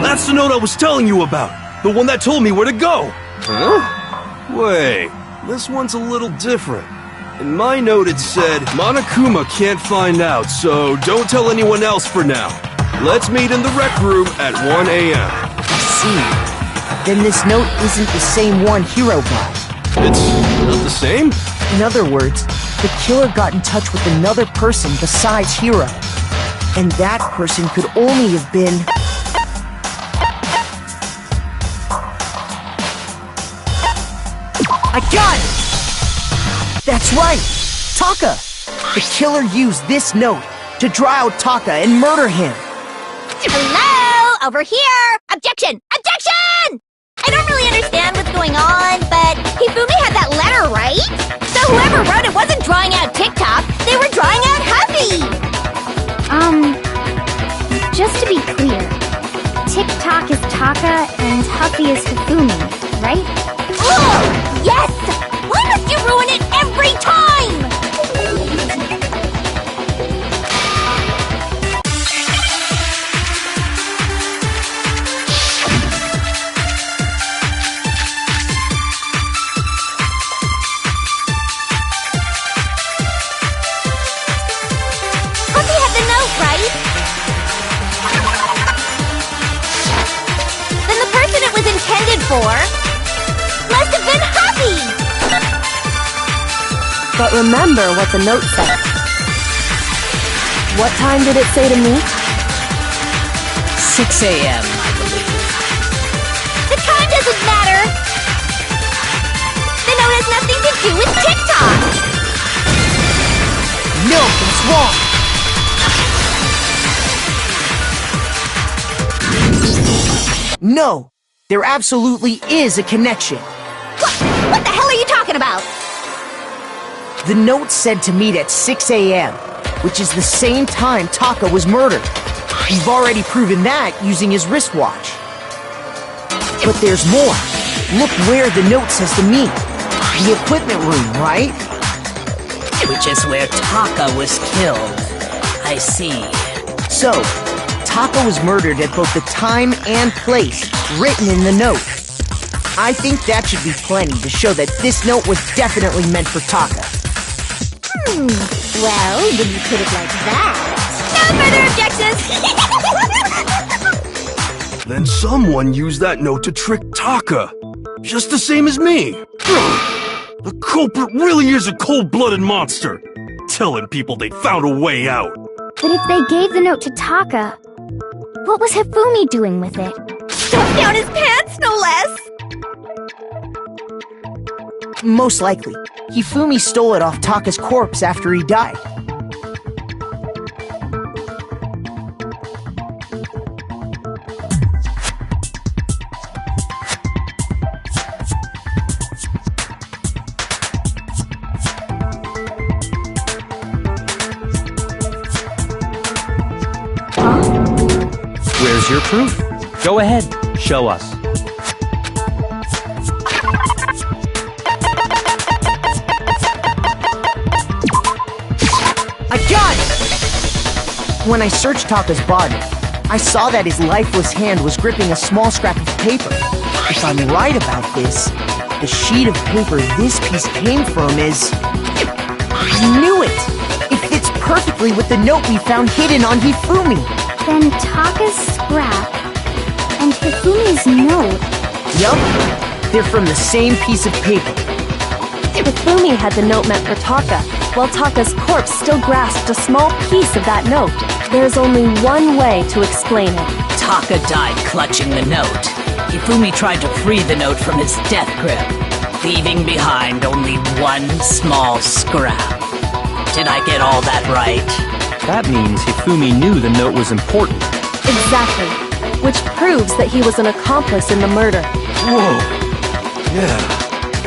That's the note I was telling you about. The one that told me where to go. Huh? Wait, this one's a little different. In my note it said, Monokuma can't find out, so don't tell anyone else for now. Let's meet in the rec room at 1 a.m. I see. Then this note isn't the same one Hiro got. It's not the same? In other words, the killer got in touch with another person besides Hiro. And that person could only have been... I got it! That's right! Taka! The killer used this note to draw out Taka and murder him. Hello? Over here! Objection! Objection! I don't really understand what's going on, but Hifumi had that letter, right? So whoever wrote it wasn't drawing out TikTok, they were drawing out Huffy! Just to be clear, TikTok is Taka and Huffy is Hifumi, right? Ugh! Yes! Why must you ruin it every time? Huffy had the note, right? Then the person it was intended for must have been Huffy! But remember what the note said. What time did it say to meet? 6 a.m., I believe. The time doesn't matter! The note has nothing to do with TikTok! No, that's wrong! No! There absolutely is a connection. What the hell are you talking about? The note said to meet at 6 a.m., which is the same time Taka was murdered. We've already proven that using his wristwatch. But there's more. Look where the note says to meet. The equipment room, right? Which is where Taka was killed. I see. So, Taka was murdered at both the time and place written in the note. I think that should be plenty to show that this note was definitely meant for Taka. Well, when you put it like that... No further objections! Then someone used that note to trick Taka. Just the same as me. The culprit really is a cold-blooded monster. Telling people they found a way out. But if they gave the note to Taka, what was Hifumi doing with it? Stuffed down his pants, no less! Most likely, Hifumi stole it off Taka's corpse after he died. Where's your proof? Go ahead, show us. I got it! When I searched Taka's body, I saw that his lifeless hand was gripping a small scrap of paper. If I'm right about this, the sheet of paper this piece came from is... I knew it! It fits perfectly with the note we found hidden on Hifumi. Then Taka's scrap and Hifumi's note. Yup, they're from the same piece of paper. Hifumi had the note meant for Taka, while Taka's corpse still grasped a small piece of that note. There's only one way to explain it. Taka died clutching the note. Hifumi tried to free the note from his death grip, leaving behind only one small scrap. Did I get all that right? That means Hifumi knew the note was important. Exactly. Which proves that he was an accomplice in the murder. Whoa. Yeah.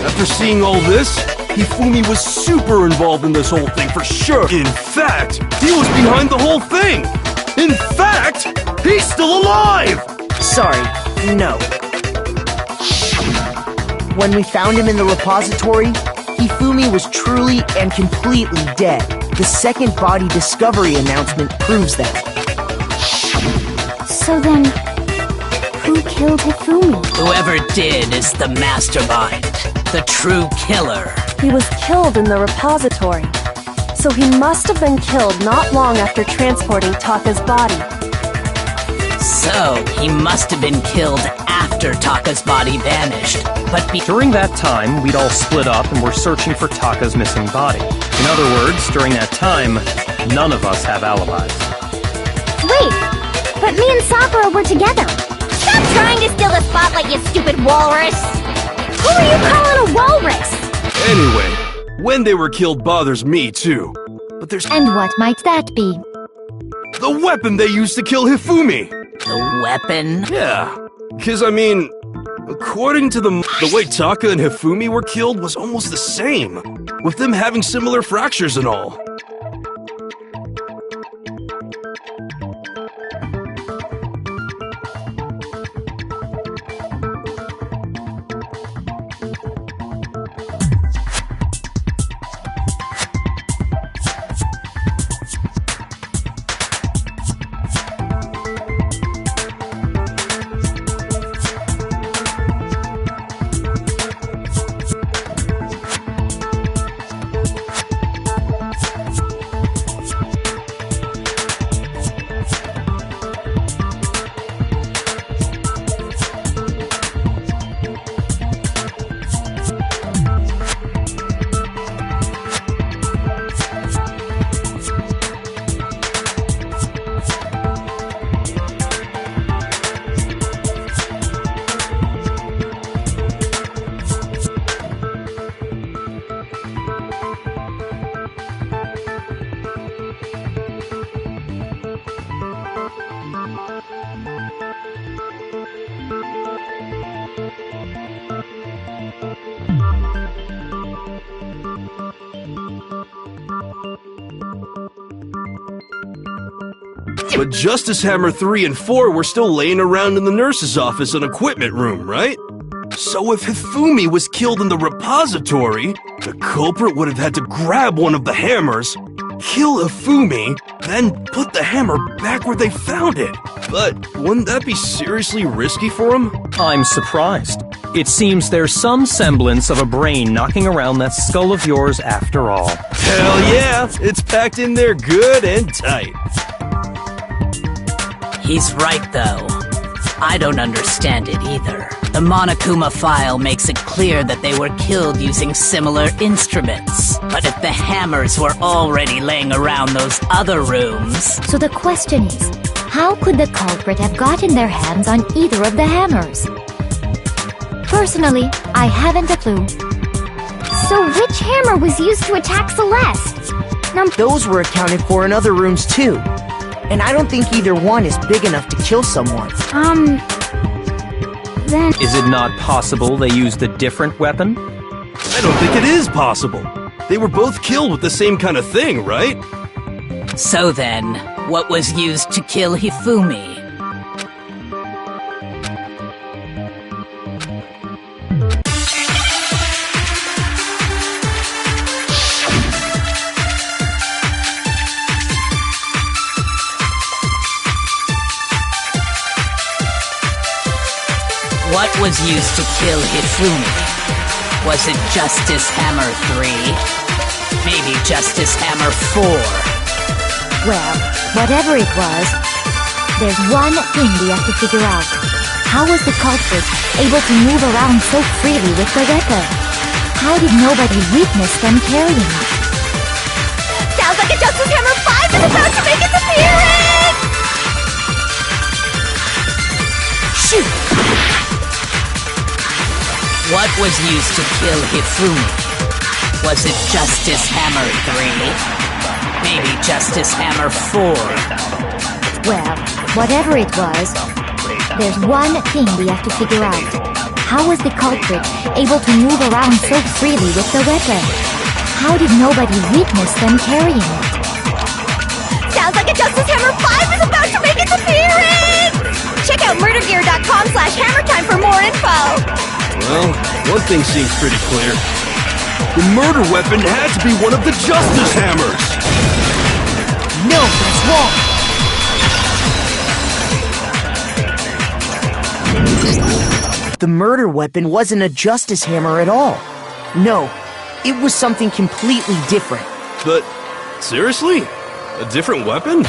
After seeing all this, Hifumi was super involved in this whole thing for sure. In fact, he was behind the whole thing. In fact, he's still alive! Sorry, no. When we found him in the repository, Hifumi was truly and completely dead. The second body discovery announcement proves that. So then, who killed Hifumi? Whoever did is the mastermind, the true killer. He was killed in the repository, so he must have been killed not long after transporting Taka's body. So, he must have been killed after Taka's body vanished. But During that time, we'd all split up and were searching for Taka's missing body. In other words, during that time, none of us have alibis. Wait, but me and Sakura were together. Stop trying to steal the spotlight, you stupid walrus! Who are you calling a walrus? Anyway, when they were killed bothers me too. But there's And what might that be? the weapon they used to kill Hifumi! The weapon? Yeah, because I mean, according to the way Taka and Hifumi were killed was almost the same, with them having similar fractures and all. But Justice Hammer 3 and 4 were still laying around in the nurse's office and equipment room, right? So if Hifumi was killed in the repository, the culprit would have had to grab one of the hammers, kill Hifumi, then put the hammer back where they found it. But wouldn't that be seriously risky for him? I'm surprised. It seems there's some semblance of a brain knocking around that skull of yours after all. Hell yeah! It's packed in there good and tight. He's right, though. I don't understand it either. The Monokuma file makes it clear that they were killed using similar instruments. But if the hammers were already laying around those other rooms... So the question is, how could the culprit have gotten their hands on either of the hammers? Personally, I haven't a clue. So which hammer was used to attack Celeste? Those were accounted for in other rooms too. And I don't think either one is big enough to kill someone. Then... Is it not possible they used a different weapon? I don't think it is possible. They were both killed with the same kind of thing, right? So then, what was used to kill Hifumi? What was used to kill Hifumi? Was it Justice Hammer 3? Maybe Justice Hammer 4? Well, whatever it was, there's one thing we have to figure out. How was the culprit able to move around so freely with the weapon? How did nobody witness them carrying it? Sounds like a Justice Hammer 5 is about to make its appearance! Shoot! What was used to kill Hifumi? Was it Justice Hammer 3? Maybe Justice Hammer 4? Well, whatever it was, there's one thing we have to figure out. How was the culprit able to move around so freely with the weapon? How did nobody witness them carrying it? Sounds like a Justice Hammer 5 is about to make its appearance! Check out murdergear.com/hammertime for more info! Well, one thing seems pretty clear. The murder weapon had to be one of the Justice Hammers! No, that's wrong! The murder weapon wasn't a Justice Hammer at all. No, it was something completely different. But, seriously? A different weapon?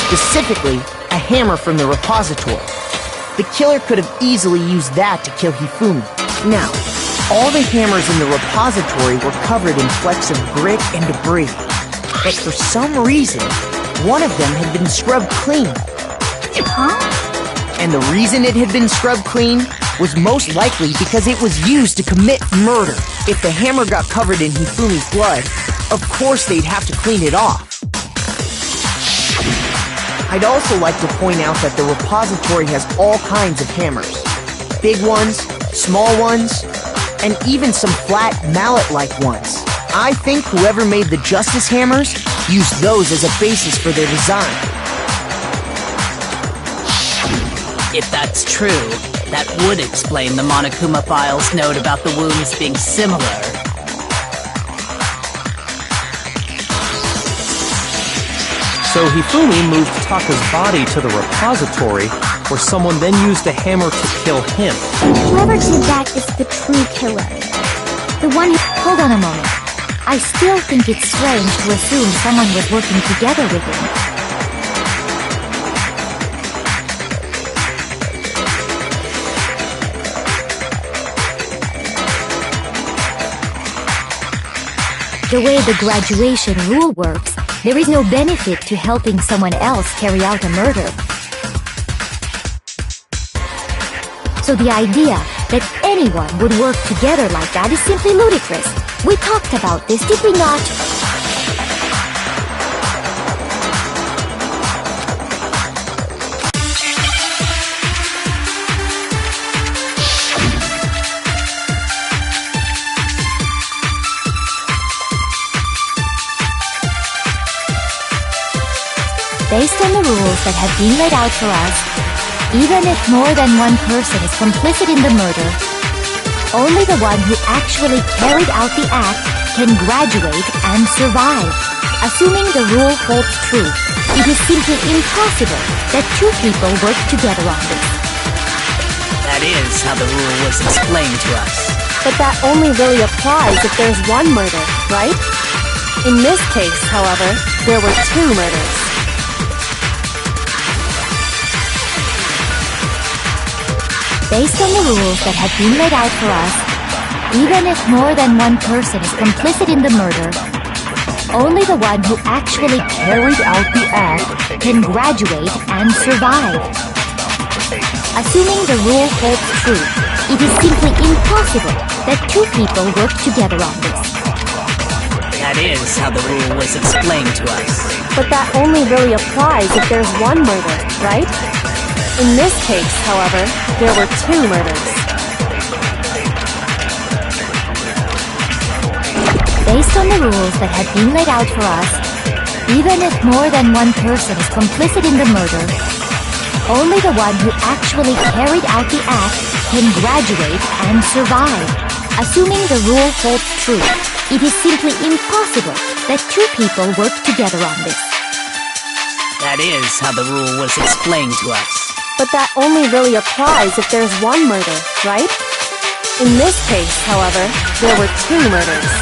Specifically, a hammer from the repository. The killer could have easily used that to kill Hifumi. Now, all the hammers in the repository were covered in flecks of grit and debris. But for some reason, one of them had been scrubbed clean. Huh? And the reason it had been scrubbed clean was most likely because it was used to commit murder. If the hammer got covered in Hifumi's blood, of course they'd have to clean it off. I'd also like to point out that the repository has all kinds of hammers. Big ones, small ones, and even some flat, mallet-like ones. I think whoever made the Justice Hammers used those as a basis for their design. If that's true, that would explain the Monokuma file's note about the wounds being similar. So Hifumi moved Taka's body to the repository, where someone then used a hammer to kill him. Whoever did that is the true killer. The one who... Hold on a moment. I still think it's strange to assume someone was working together with him. The way the graduation rule works, there is no benefit to helping someone else carry out a murder. So the idea that anyone would work together like that is simply ludicrous. We talked about this, did we not? Based on the rules that have been laid out for us, even if more than one person is complicit in the murder, only the one who actually carried out the act can graduate and survive. Assuming the rule holds true, it is simply impossible that two people work together on this. That is how the rule was explained to us. But that only really applies if there's one murder, right? In this case, however, there were two murders. Based on the rules that have been laid out for us, even if more than one person is complicit in the murder, only the one who actually carried out the act can graduate and survive. Assuming the rule holds true, it is simply impossible that two people work together on this. That is how the rule was explained to us. But that only really applies if there's one murder, right? In this case, however, there were two murders. Based on the rules that have been laid out for us, even if more than one person is complicit in the murder, only the one who actually carried out the act can graduate and survive. Assuming the rule holds true, it is simply impossible that two people work together on this. That is how the rule was explained to us. But that only really applies if there's one murder, right? In this case, however, there were two murders.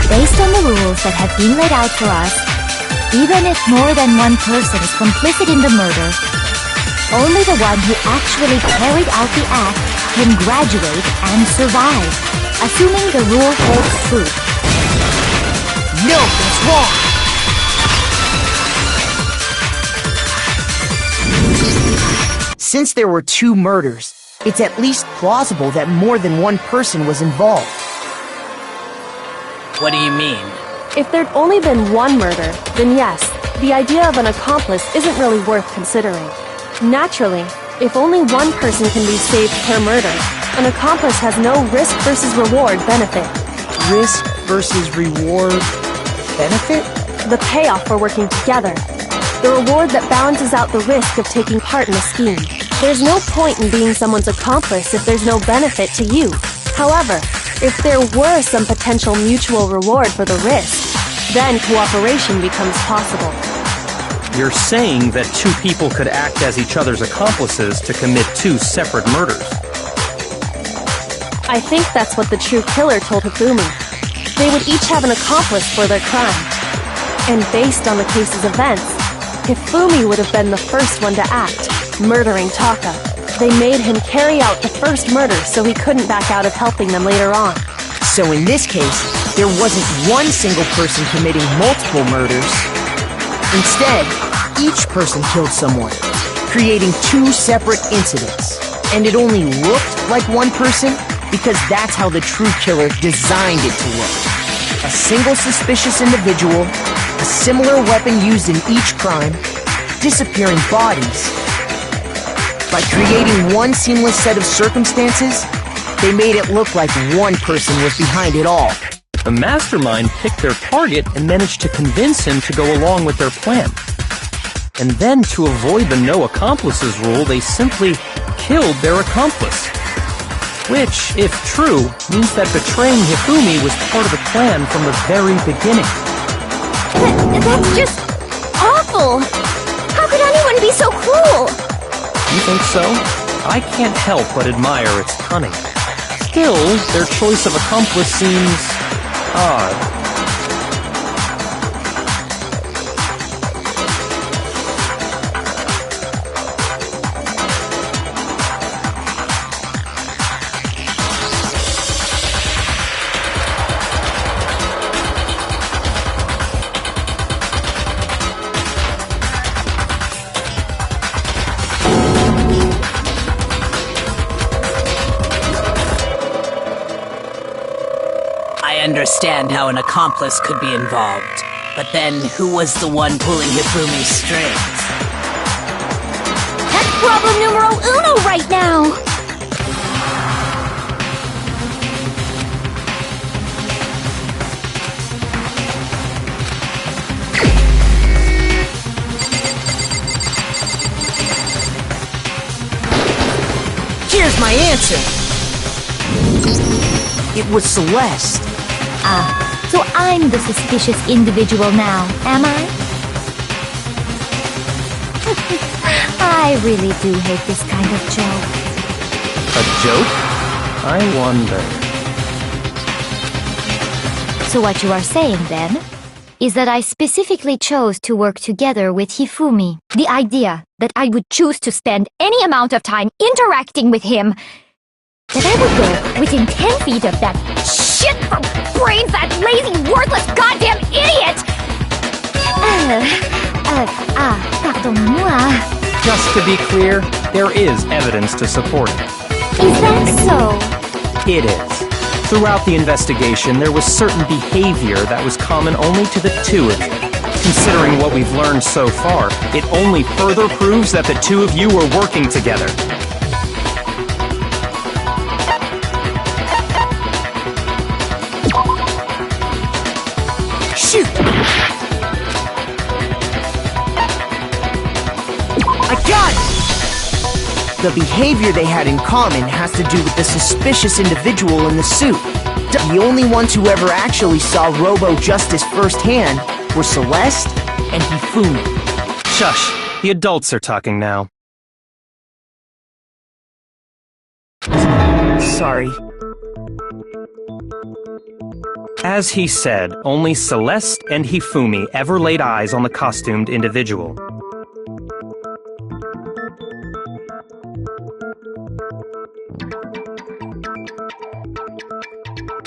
Based on the rules that have been laid out for us, even if more than one person is complicit in the murder, only the one who actually carried out the act can graduate and survive. Assuming the rule holds true. No, that's wrong! Since there were two murders, it's at least plausible that more than one person was involved. What do you mean? If there'd only been one murder, then yes, the idea of an accomplice isn't really worth considering. Naturally, if only one person can be saved per murder, an accomplice has no risk versus reward benefit. Risk versus reward benefit? The payoff for working together. The reward that balances out the risk of taking part in a scheme. There's no point in being someone's accomplice if there's no benefit to you. However, if there were some potential mutual reward for the risk, then cooperation becomes possible. You're saying that two people could act as each other's accomplices to commit two separate murders. I think that's what the true killer told Hifumi. They would each have an accomplice for their crime. And based on the case's events, Hifumi would have been the first one to act, murdering Taka. They made him carry out the first murder so he couldn't back out of helping them later on. So in this case, there wasn't one single person committing multiple murders. Instead, each person killed someone. creating two separate incidents. And it only looked like one person because that's how the true killer designed it to look. A single suspicious individual, a similar weapon used in each crime, disappearing bodies. By creating one seamless set of circumstances, they made it look like one person was behind it all. The mastermind picked their target and managed to convince him to go along with their plan. And then, to avoid the no accomplices rule, they simply killed their accomplice. Which, if true, means that betraying Hifumi was part of the plan from the very beginning. That's just awful! How could anyone be so cruel? You think so? I can't help but admire its cunning. Still, their choice of accomplice seems odd. I understand how an accomplice could be involved, but then who was the one pulling Hifumi's strings? That's problem numero uno right now! Here's my answer! It was Celeste. So I'm the suspicious individual now, am I? I really do hate this kind of joke. A joke? I wonder. So what you are saying, then, is that I specifically chose to work together with Hifumi. The idea that I would choose to spend any amount of time interacting with him, that I would go within 10 feet of that shit for brains, that lazy, worthless, goddamn idiot! Pardonnez-moi. Just to be clear, there is evidence to support it. Is that so? It is. Throughout the investigation, there was certain behavior that was common only to the two of you. Considering what we've learned so far, it only further proves that the two of you were working together. Shoot! I got it! The behavior they had in common has to do with the suspicious individual in the suit. The only ones who ever actually saw Robo-Justice firsthand were Celeste and Hifumi. Shush, the adults are talking now. Sorry. As he said, only Celeste and Hifumi ever laid eyes on the costumed individual.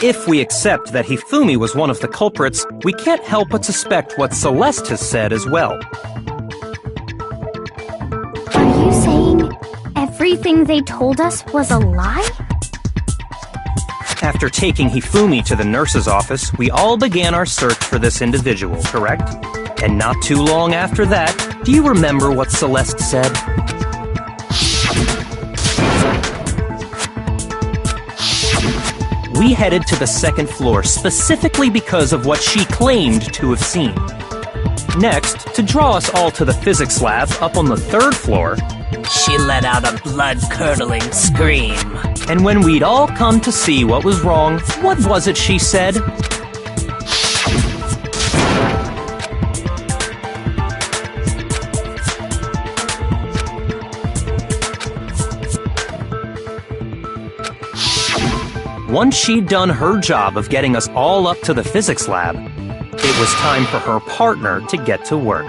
If we accept that Hifumi was one of the culprits, we can't help but suspect what Celeste has said as well. Are you saying everything they told us was a lie? After taking Hifumi to the nurse's office, we all began our search for this individual, correct? And not too long after that, do you remember what Celeste said? We headed to the second floor specifically because of what she claimed to have seen. Next, to draw us all to the physics lab up on the third floor, She let out a blood-curdling scream. and when we'd all come to see what was wrong, what was it she said? Once she'd done her job of getting us all up to the physics lab, it was time for her partner to get to work.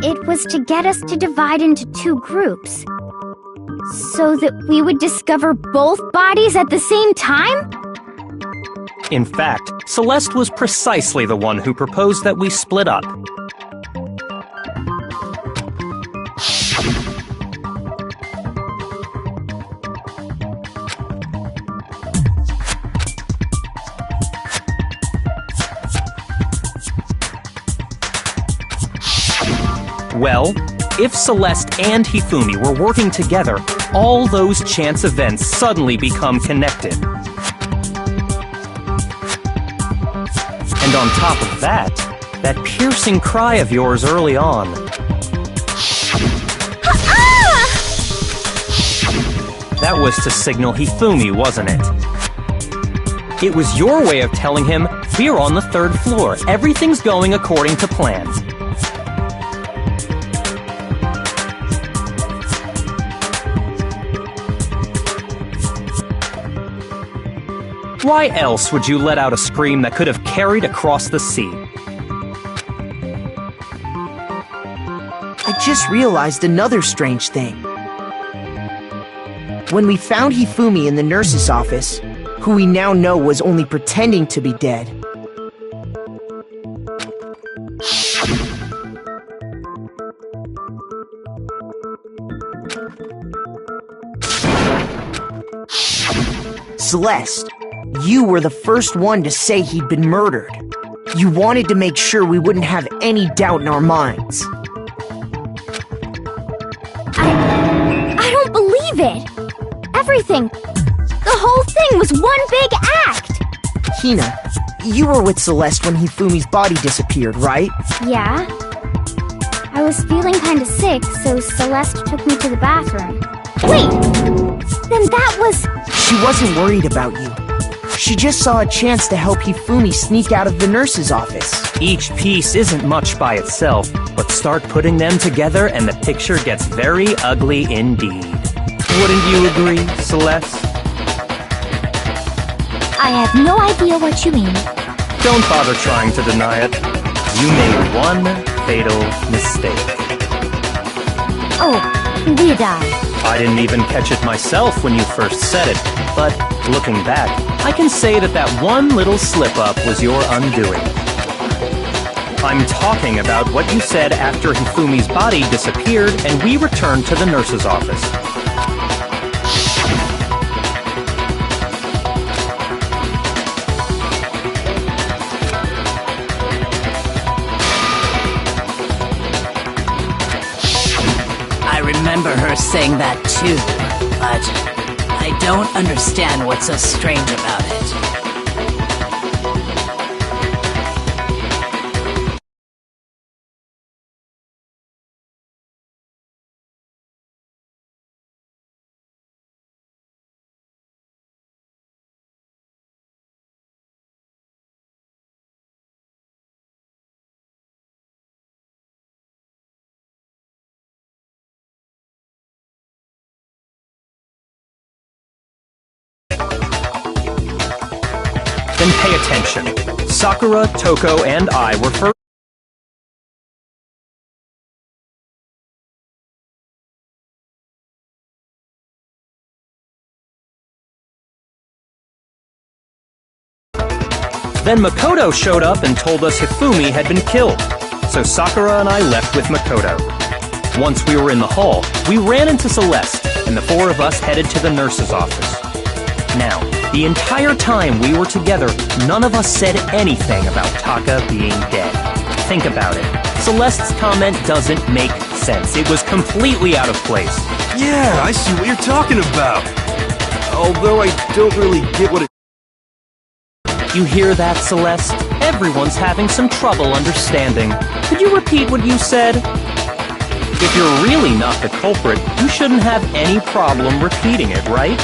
It was to get us to divide into two groups. So that we would discover both bodies at the same time? In fact, Celeste was precisely the one who proposed that we split up. Well, if Celeste and Hifumi were working together, all those chance events suddenly become connected. And on top of that, that piercing cry of yours early on. That was to signal Hifumi, wasn't it? It was your way of telling him, we're on the 3rd floor, everything's going according to plan. Why else would you let out a scream that could have carried across the sea? I just realized another strange thing. When we found Hifumi in the nurse's office, who we now know was only pretending to be dead, Celeste, you were the first one to say he'd been murdered. You wanted to make sure we wouldn't have any doubt in our minds. I don't believe it! Everything, the whole thing was one big act! Hina, you were with Celeste when Hifumi's body disappeared, right? Yeah. I was feeling kinda sick, so Celeste took me to the bathroom. Wait! Then that was... She wasn't worried about you. She just saw a chance to help Hifumi sneak out of the nurse's office. Each piece isn't much by itself, but start putting them together and the picture gets very ugly indeed. Wouldn't you agree, Celeste? I have no idea what you mean. Don't bother trying to deny it. You made one fatal mistake. Oh, did I? I didn't even catch it myself when you first said it, but looking back, I can say that that one little slip-up was your undoing. I'm talking about what you said after Hifumi's body disappeared and we returned to the nurse's office. I remember her saying that too, but I don't understand what's so strange about it. Then pay attention. Sakura, Toko, and I were first. Then Makoto showed up and told us Hifumi had been killed. So Sakura and I left with Makoto. Once we were in the hall, we ran into Celeste, and the 4 of us headed to the nurse's office. Now, the entire time we were together, none of us said anything about Taka being dead. Think about it. Celeste's comment doesn't make sense. It was completely out of place. Yeah, I see what you're talking about. Although I don't really get what it... You hear that, Celeste? Everyone's having some trouble understanding. Could you repeat what you said? If you're really not the culprit, you shouldn't have any problem repeating it, right?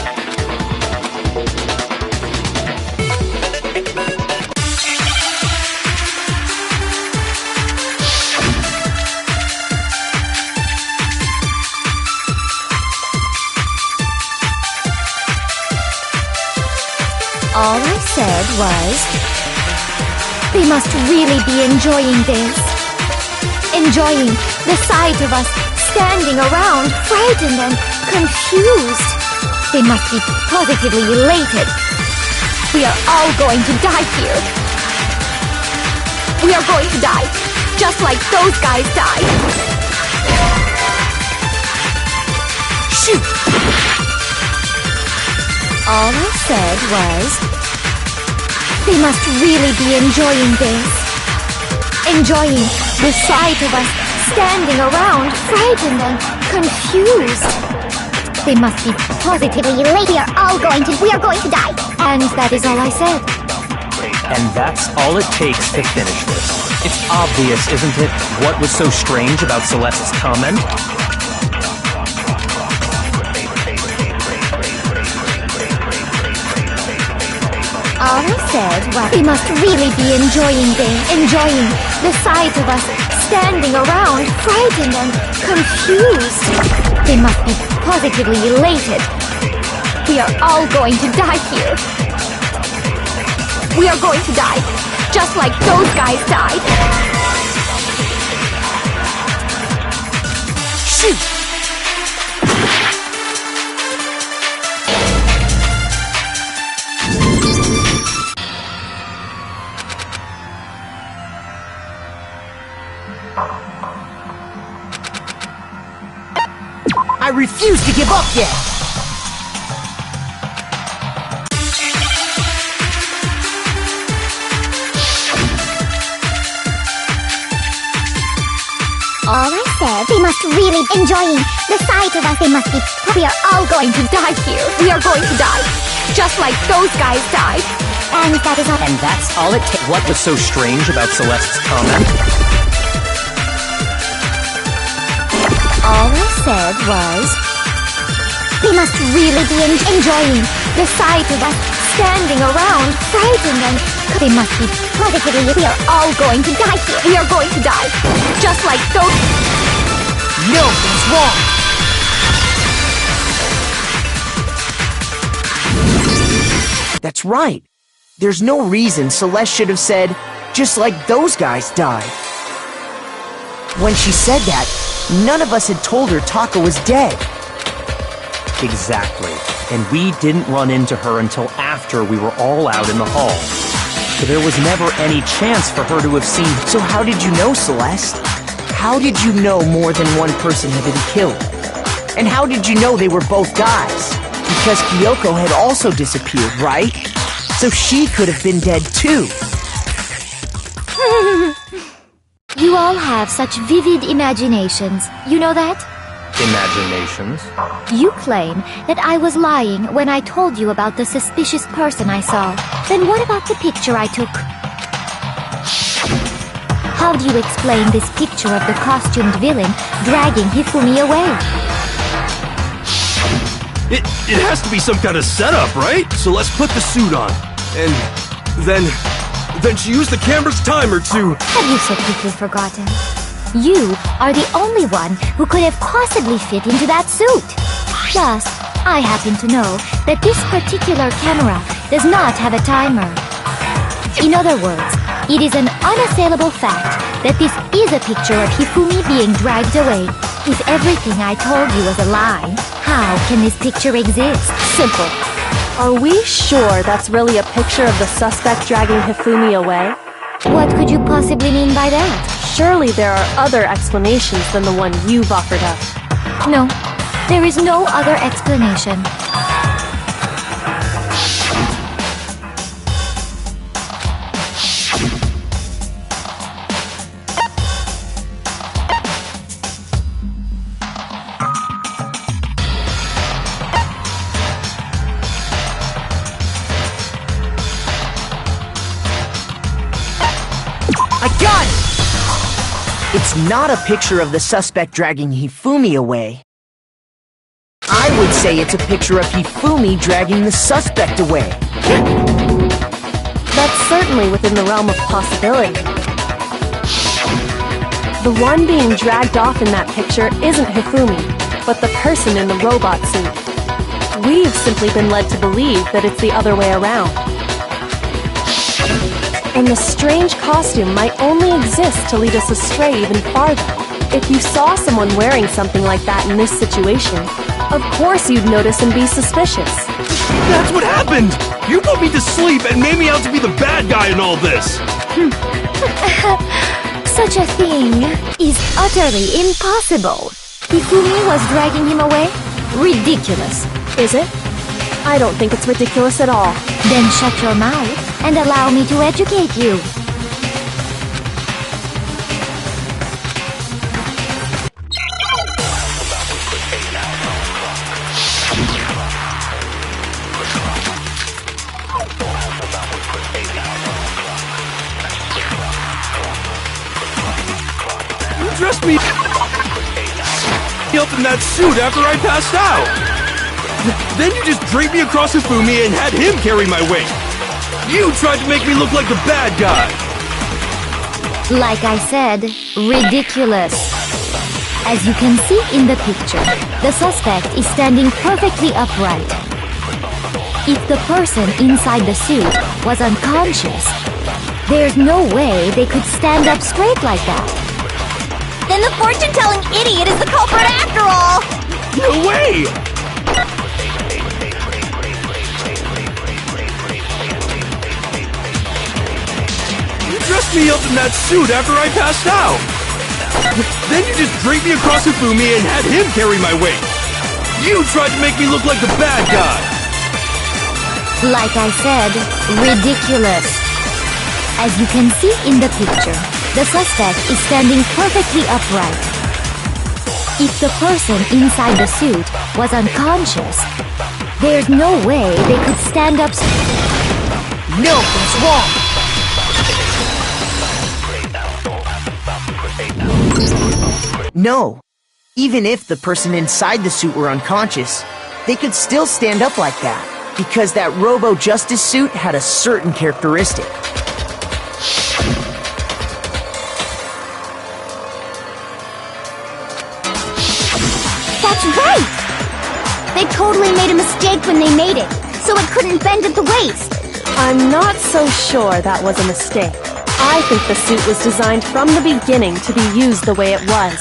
All I said was, they must really be enjoying this. Enjoying the sight of us standing around, frightened and confused. They must be positively elated. We are all going to die here. We are going to die, just like those guys died. Shoot! All I said was, they must really be enjoying this. Enjoying the sight of us standing around, frightened and confused. They must be positively elated. We are going to die. And that is all I said. And that's all it takes to finish this. It's obvious, isn't it, what was so strange about Celeste's comment? All I said was, they must really be enjoying the sight of us standing around, frightened and confused. They must be positively elated. We are all going to die here. We are going to die, just like those guys died. Shoot! I refuse to give up yet! All I said, they must really enjoying the sight of us. They must be. We are all going to die here. We are going to die, just like those guys died. And that is all. And that's all it takes. What was so strange about Celeste's comment? All I said was, they must really be enjoying the sight of us standing around, frightened and. They must be positively. We are all going to die here. We are going to die, just like those. No, that's wrong! That's right. There's no reason Celeste should have said, just like those guys died. When she said that, none of us had told her Taka was dead. Exactly. And we didn't run into her until after we were all out in the hall. So there was never any chance for her to have seen. So how did you know, Celeste? How did you know more than one person had been killed? And how did you know they were both guys? Because Kyoko had also disappeared, right? So she could have been dead too. You all have such vivid imaginations. You know that? Imaginations? You claim that I was lying when I told you about the suspicious person I saw. Then what about the picture I took? How do you explain this picture of the costumed villain dragging Hifumi away? It has to be some kind of setup, right? So let's put the suit on. And then she used the camera's timer to... Have you so quickly forgotten? You are the only one who could have possibly fit into that suit. Plus, I happen to know that this particular camera does not have a timer. In other words, it is an unassailable fact that this is a picture of Hifumi being dragged away. If everything I told you was a lie, how can this picture exist? Simple. Are we sure that's really a picture of the suspect dragging Hifumi away? What could you possibly mean by that? Surely there are other explanations than the one you've offered up. No, there is no other explanation. I got it! It's not a picture of the suspect dragging Hifumi away. I would say it's a picture of Hifumi dragging the suspect away. That's certainly within the realm of possibility. The one being dragged off in that picture isn't Hifumi, but the person in the robot suit. We've simply been led to believe that it's the other way around. And the strange costume might only exist to lead us astray even farther. If you saw someone wearing something like that in this situation, of course you'd notice and be suspicious. That's what happened! You put me to sleep and made me out to be the bad guy in all this! Such a thing is utterly impossible. Hifumi was dragging him away? Ridiculous. Is it? I don't think it's ridiculous at all. Then shut your mouth and allow me to educate you. You dressed me up in that suit after I passed out! Then you just draped me across Hifumi and had him carry my weight! You tried to make me look like the bad guy! Like I said, ridiculous. As you can see in the picture, the suspect is standing perfectly upright. If the person inside the suit was unconscious, there's no way they could stand up straight like that. Then the fortune-telling idiot is the culprit after all! No way! You dressed me up in that suit after I passed out! Then you just draped me across Hifumi and had him carry my weight! You tried to make me look like the bad guy! Like I said, ridiculous. As you can see in the picture, the suspect is standing perfectly upright. If the person inside the suit was unconscious, there's no way they could stand up. No, that's wrong! No. Even if the person inside the suit were unconscious, they could still stand up like that, because that Robo-Justice suit had a certain characteristic. That's right! They totally made a mistake when they made it, so it couldn't bend at the waist. I'm not so sure that was a mistake. I think the suit was designed from the beginning to be used the way it was.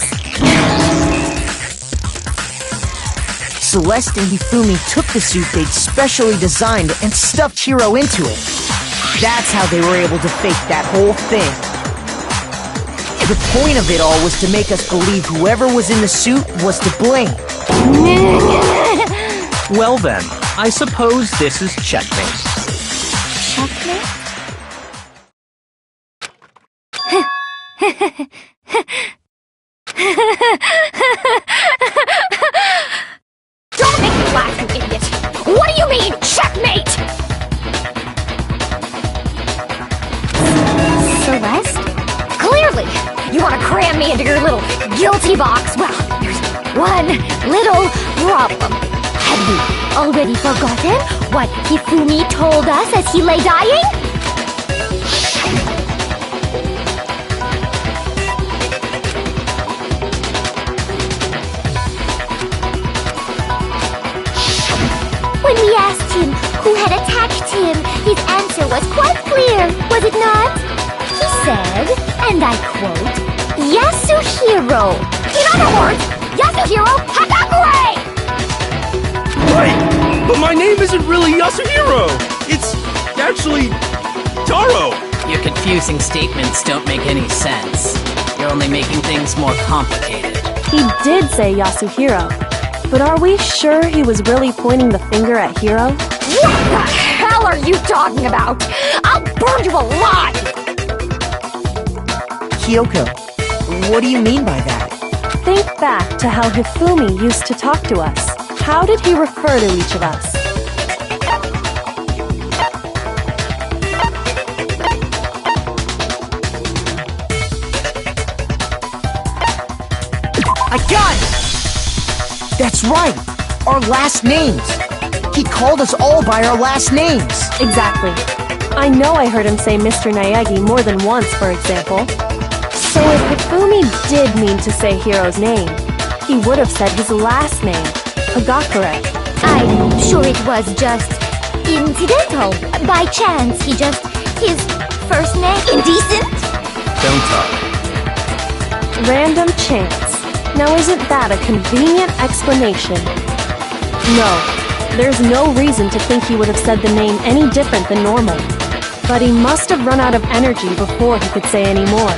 Celeste and Hifumi took the suit they'd specially designed and stuffed Hiro into it. That's how they were able to fake that whole thing. The point of it all was to make us believe whoever was in the suit was to blame. Well then, I suppose this is checkmate. Checkmate? Don't make me laugh, you idiot! What do you mean, checkmate? Celeste? Clearly, you want to cram me into your little guilty box. Well, there's one little problem. Have you already forgotten what Hifumi told us as he lay dying? When we asked him who had attacked him, his answer was quite clear, was it not? He said, and I quote, Yasuhiro. In other words, Yasuhiro Hakakure! Right! But my name isn't really Yasuhiro! It's actually Taro! Your confusing statements don't make any sense. You're only making things more complicated. He did say Yasuhiro, but are we sure he was really pointing the finger at Hiro? What the hell are you talking about? I'll burn you alive! Kyoko, what do you mean by that? Think back to how Hifumi used to talk to us. How did he refer to each of us? I got it! That's right! Our last names! He called us all by our last names! Exactly. I know I heard him say Mr. Naegi more than once, for example. So if Hifumi did mean to say Hiro's name, he would have said his last name, Hagakure. I'm sure it was just incidental. By chance, his first name. Indecent? Don't talk. Random chance. Now isn't that a convenient explanation? No, there's no reason to think he would have said the name any different than normal. But he must have run out of energy before he could say any more.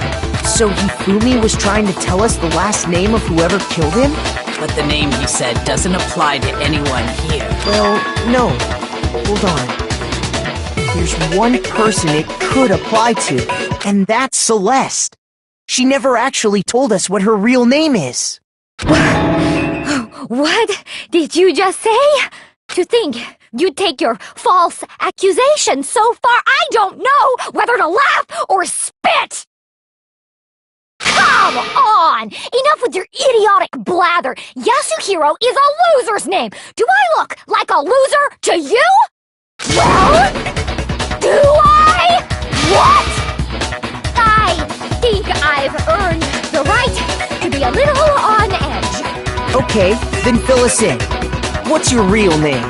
So Hifumi was trying to tell us the last name of whoever killed him? But the name he said doesn't apply to anyone here. Well, no. Hold on. There's one person it could apply to, and that's Celeste. She never actually told us what her real name is. What did you just say? To think you'd take your false accusation so far, I don't know whether to laugh or spit! Come on! Enough with your idiotic blather! Yasuhiro is a loser's name! Do I look like a loser to you? Well, do I? What? I think I've earned the right to be a little on edge. Okay, then fill us in. What's your real name?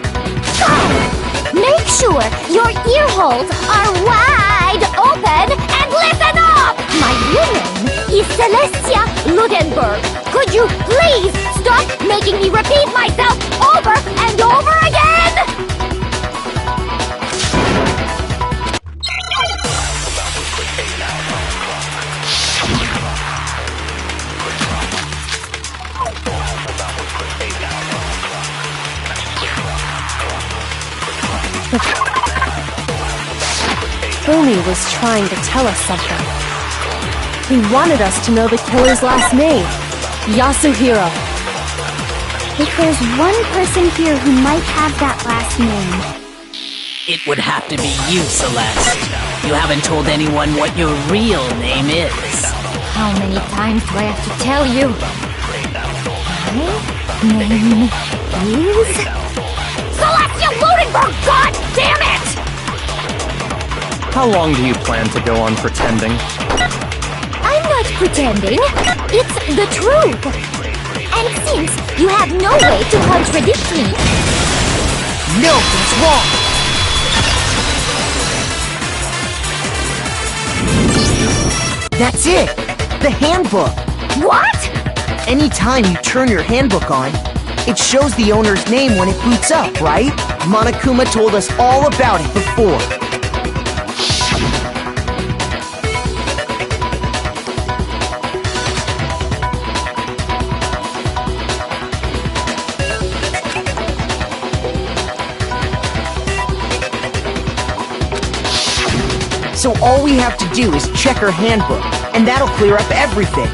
Make sure your ear holes are wide open and listen up! My real name is Celestia Ludenberg. Could you please stop making me repeat myself over and over again? Fumi was trying to tell us something. He wanted us to know the killer's last name, Yasuhiro. If there's one person here who might have that last name, It would have to be you, Celeste. You haven't told anyone what your real name is. how many times do I have to tell you? My name is... Celestia Ludenberg! God damn it! How long do you plan to go on pretending? I'm not pretending. It's the truth. And since you have no way to contradict me... No, that's wrong! That's it! The handbook! What? Anytime you turn your handbook on, it shows the owner's name when it boots up, right? Monokuma told us all about it before. So all we have to do is check her handbook, and that'll clear up everything.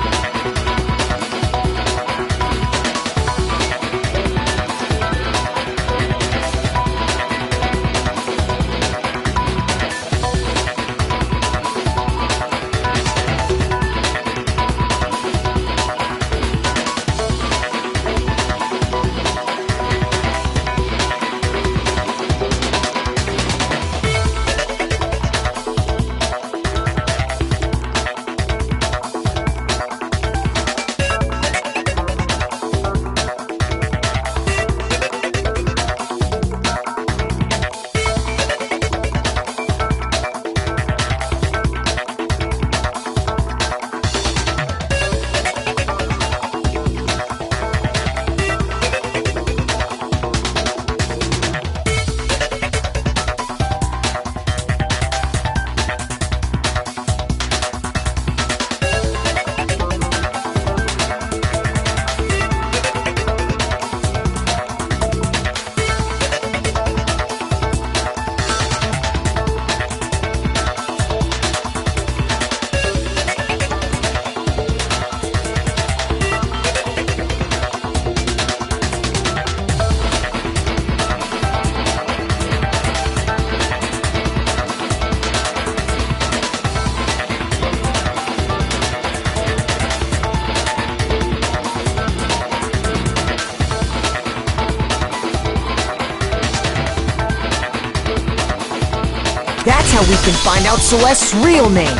That's how we can find out Celeste's real name.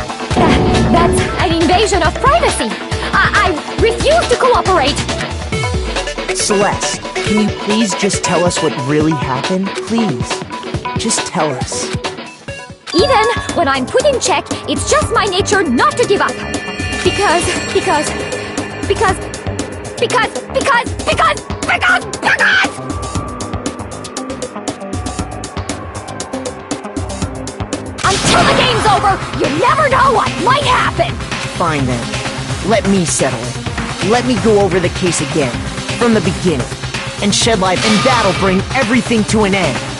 That's an invasion of privacy. I refuse to cooperate. Celeste, can you please just tell us what really happened? Please. Just tell us. Even when I'm put in check, it's just my nature not to give up. Because Because... Until the game's over, you never know what might happen! Fine then. Let me settle it. Let me go over the case again, from the beginning, and shed light, and that'll bring everything to an end.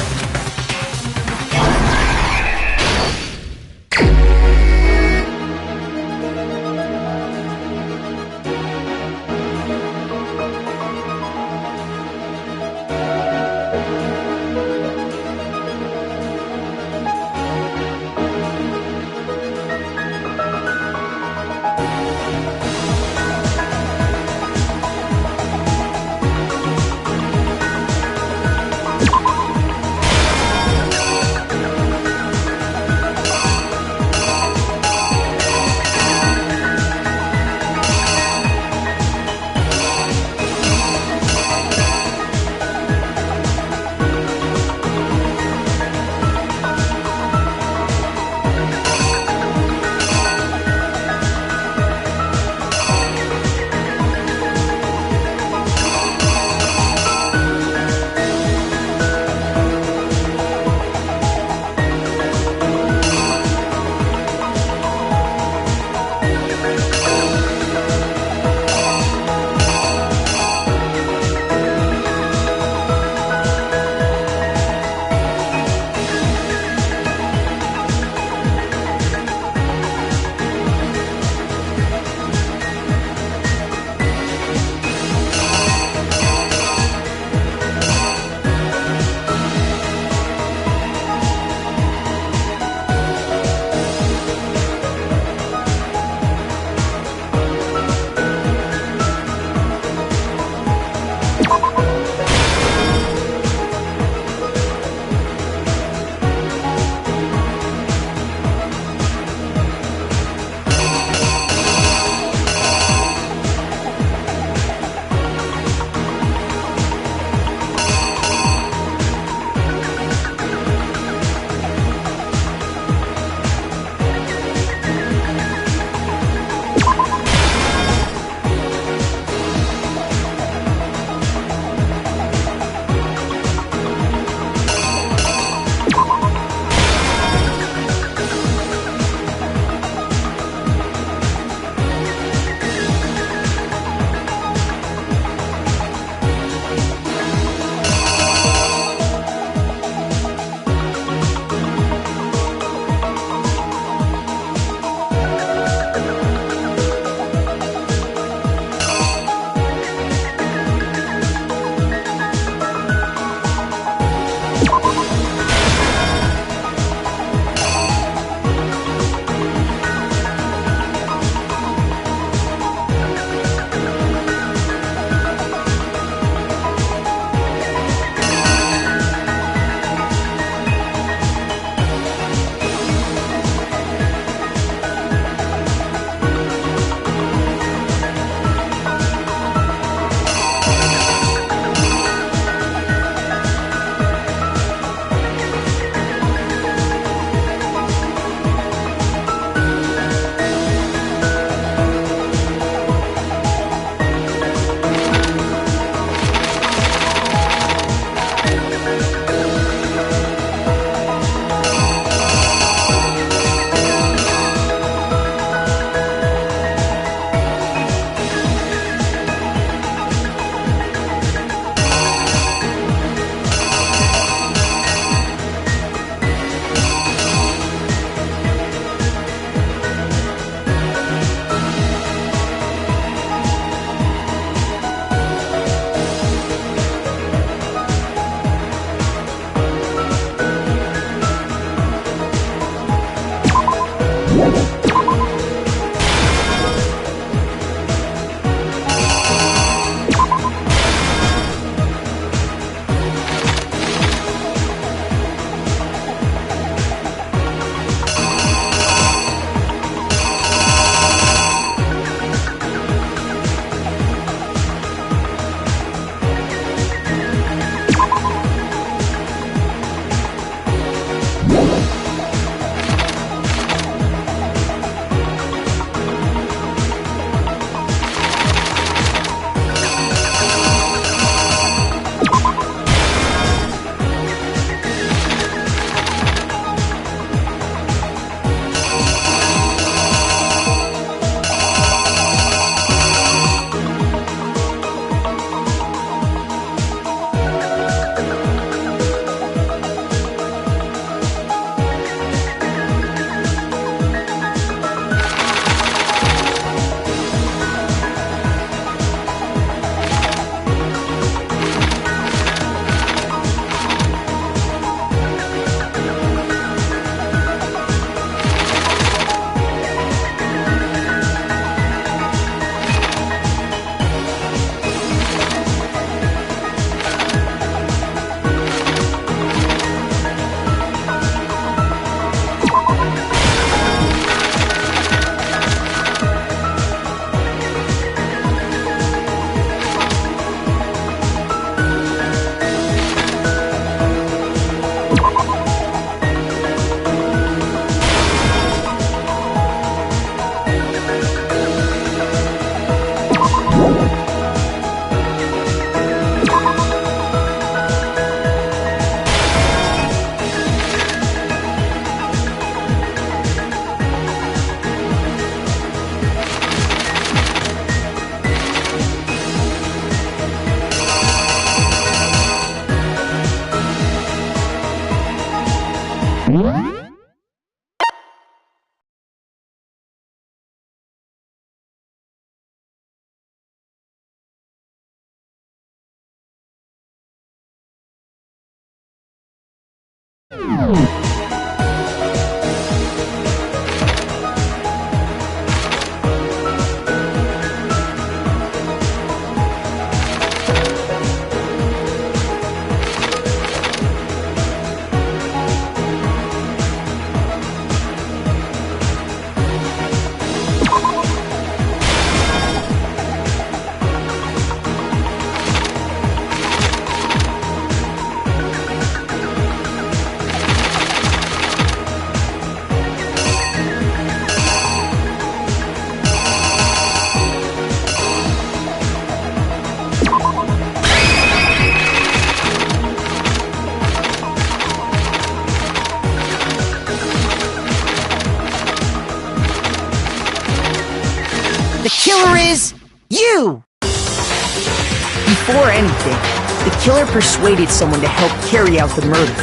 The killer is you! Before anything, the killer persuaded someone to help carry out the murder.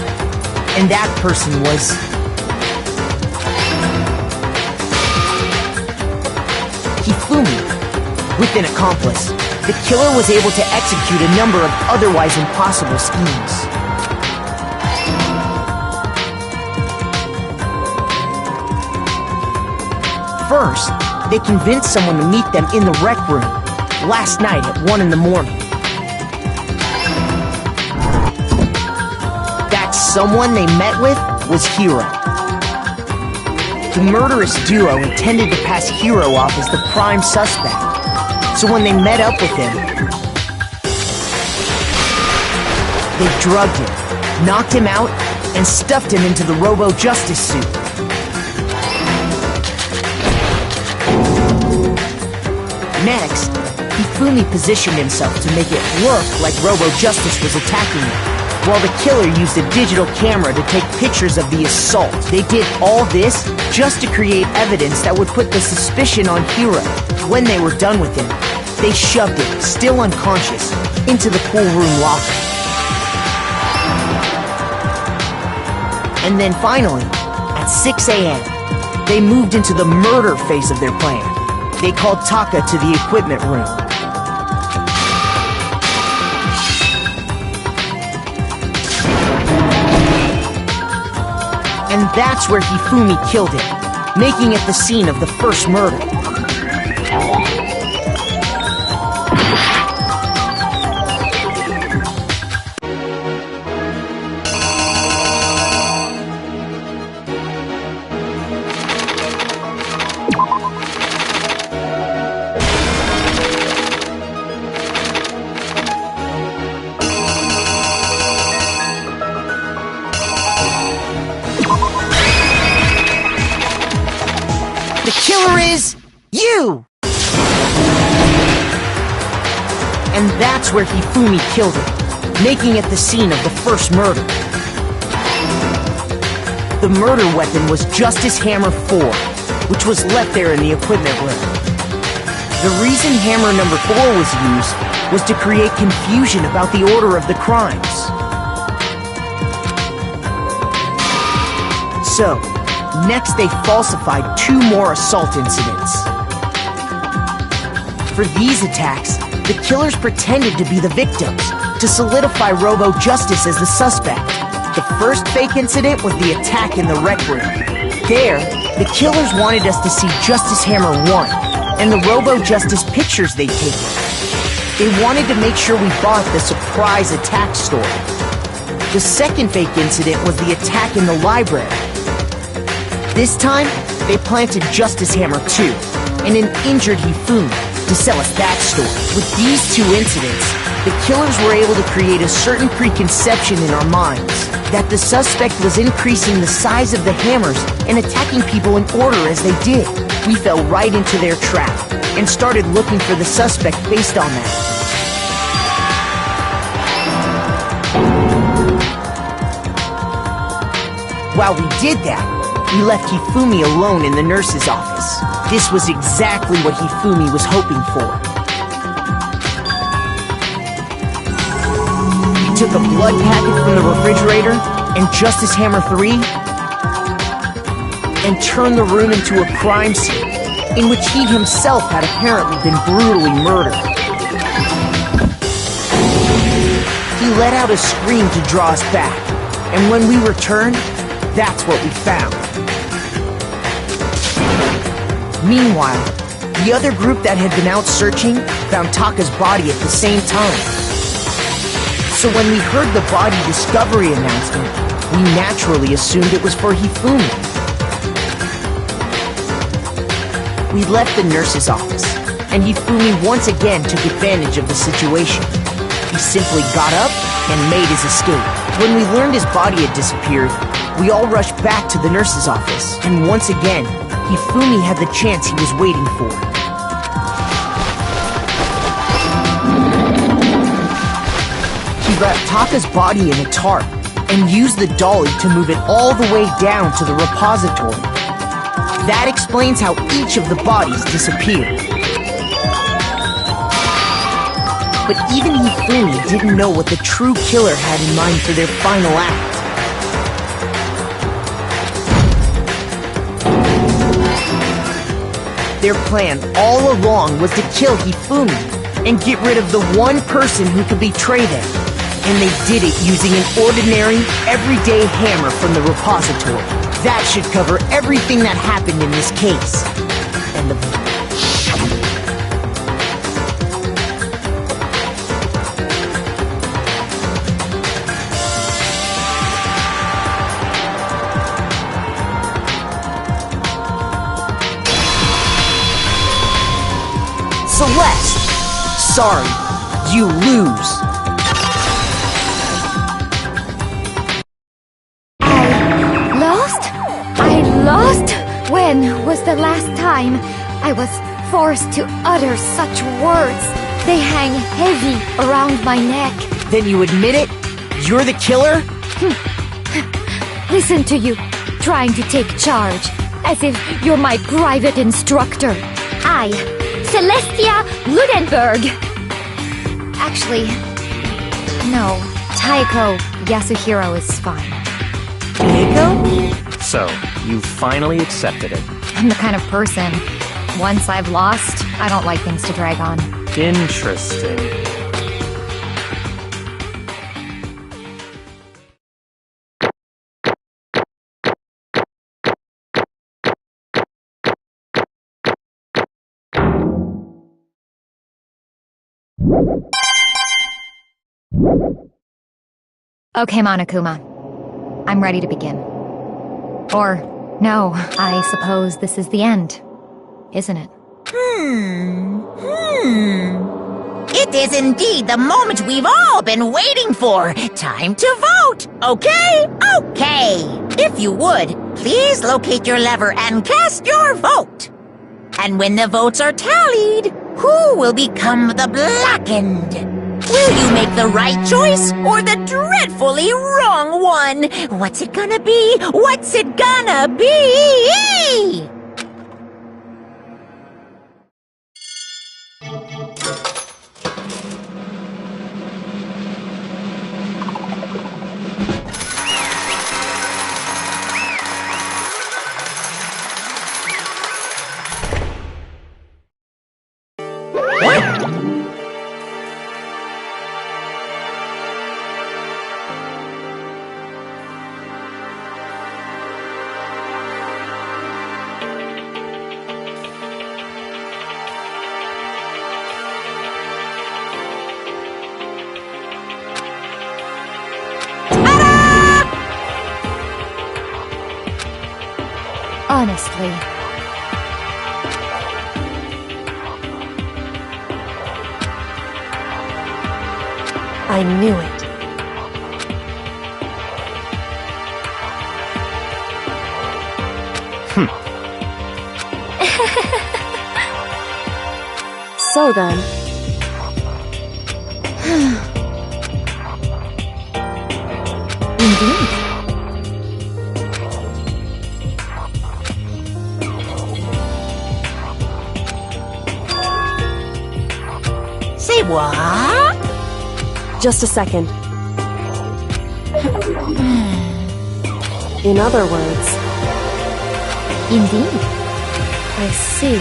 And that person was... Hifumi. With an accomplice, the killer was able to execute a number of otherwise impossible schemes. First, they convinced someone to meet them in the rec room last night at 1 in the morning. That someone they met with was Hiro. The murderous duo intended to pass Hiro off as the prime suspect, so when they met up with him, they drugged him, knocked him out, and stuffed him into the Robo-Justice suit. Next, Hifumi positioned himself to make it look like Robo-Justice was attacking him, while the killer used a digital camera to take pictures of the assault. They did all this just to create evidence that would put the suspicion on Hiro. When they were done with him, they shoved him, still unconscious, into the pool room locker. And then finally, at 6 a.m., they moved into the murder phase of their plan. They called Taka to the equipment room. And that's where Hifumi killed him, making it the scene of the first murder. The killer is you! And that's where Hifumi killed him, making it the scene of the first murder. The murder weapon was Justice Hammer 4, which was left there in the equipment room. The reason Hammer number 4 was used was to create confusion about the order of the crimes. So, next they falsified 2 more assault incidents. For these attacks, the killers pretended to be the victims, to solidify Robo-Justice as the suspect. The first fake incident was the attack in the rec room. There, the killers wanted us to see Justice Hammer 1, and the Robo-Justice pictures they'd taken. They wanted to make sure we bought the surprise attack story. The second fake incident was the attack in the library. This time, they planted Justice Hammer 2 and an injured Hifumi to sell us that story. With these 2 incidents, the killers were able to create a certain preconception in our minds that the suspect was increasing the size of the hammers and attacking people in order as they did. We fell right into their trap and started looking for the suspect based on that. While we did that, we left Hifumi alone in the nurse's office. This was exactly what Hifumi was hoping for. He took a blood packet from the refrigerator and Justice Hammer 3 and turned the room into a crime scene in which he himself had apparently been brutally murdered. He let out a scream to draw us back, and when we returned, That's what we found. Meanwhile, the other group that had been out searching found Taka's body at the same time. So when we heard the body discovery announcement, we naturally assumed it was for Hifumi. We left the nurse's office, and Hifumi once again took advantage of the situation. He simply got up and made his escape. When we learned his body had disappeared, we all rushed back to the nurse's office, and once again, Hifumi had the chance he was waiting for. He wrapped Taka's body in a tarp and used the dolly to move it all the way down to the repository. That explains how each of the bodies disappeared. But even Hifumi didn't know what the true killer had in mind for their final act. Their plan all along was to kill Hifumi and get rid of the one person who could betray them. And they did it using an ordinary, everyday hammer from the repository. That should cover everything that happened in this case. And the... Celeste! Sorry, you lose. Lost? When was the last time I was forced to utter such words? They hang heavy around my neck. Then you admit it? You're the killer? Listen to you, trying to take charge, as if you're my private instructor. I, Celestia Ludenberg. Actually, no, Taiko Yasuhiro is fine. Taiko? So, you finally accepted it. I'm the kind of person, once I've lost, I don't like things to drag on. Interesting. Okay, Monokuma. I'm ready to begin. Or, no, I suppose this is the end, isn't it? It is indeed the moment we've all been waiting for. Time to vote, okay? Okay. If you would, please locate your lever and cast your vote. And when the votes are tallied, who will become the blackened? Will you make the right choice or the dreadfully wrong one? What's it gonna be? What's it gonna be? Honestly. I knew it. So then... Indeed. Say what? Just a second. In other words... Indeed. I see.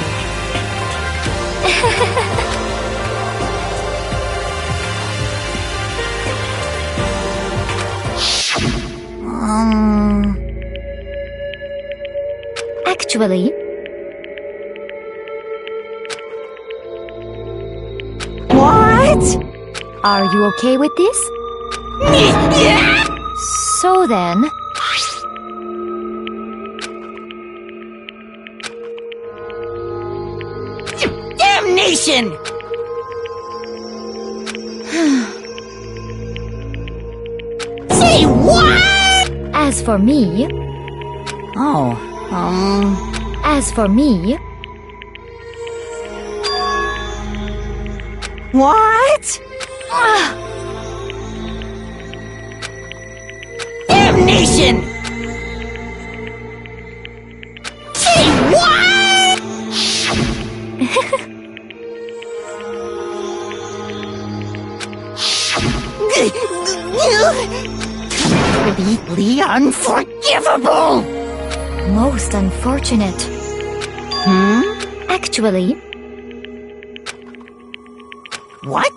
Actually, What? are you okay with this? So then, Damnation! Say what? as for me, Oh, as for me, what? Damnation! Say what? Completely unforgivable! most unfortunate. Actually, What?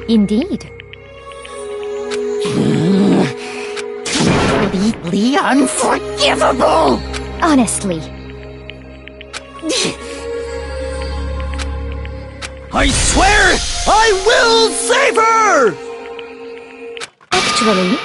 indeed. Completely unforgivable! Honestly, I swear I will save her! actually,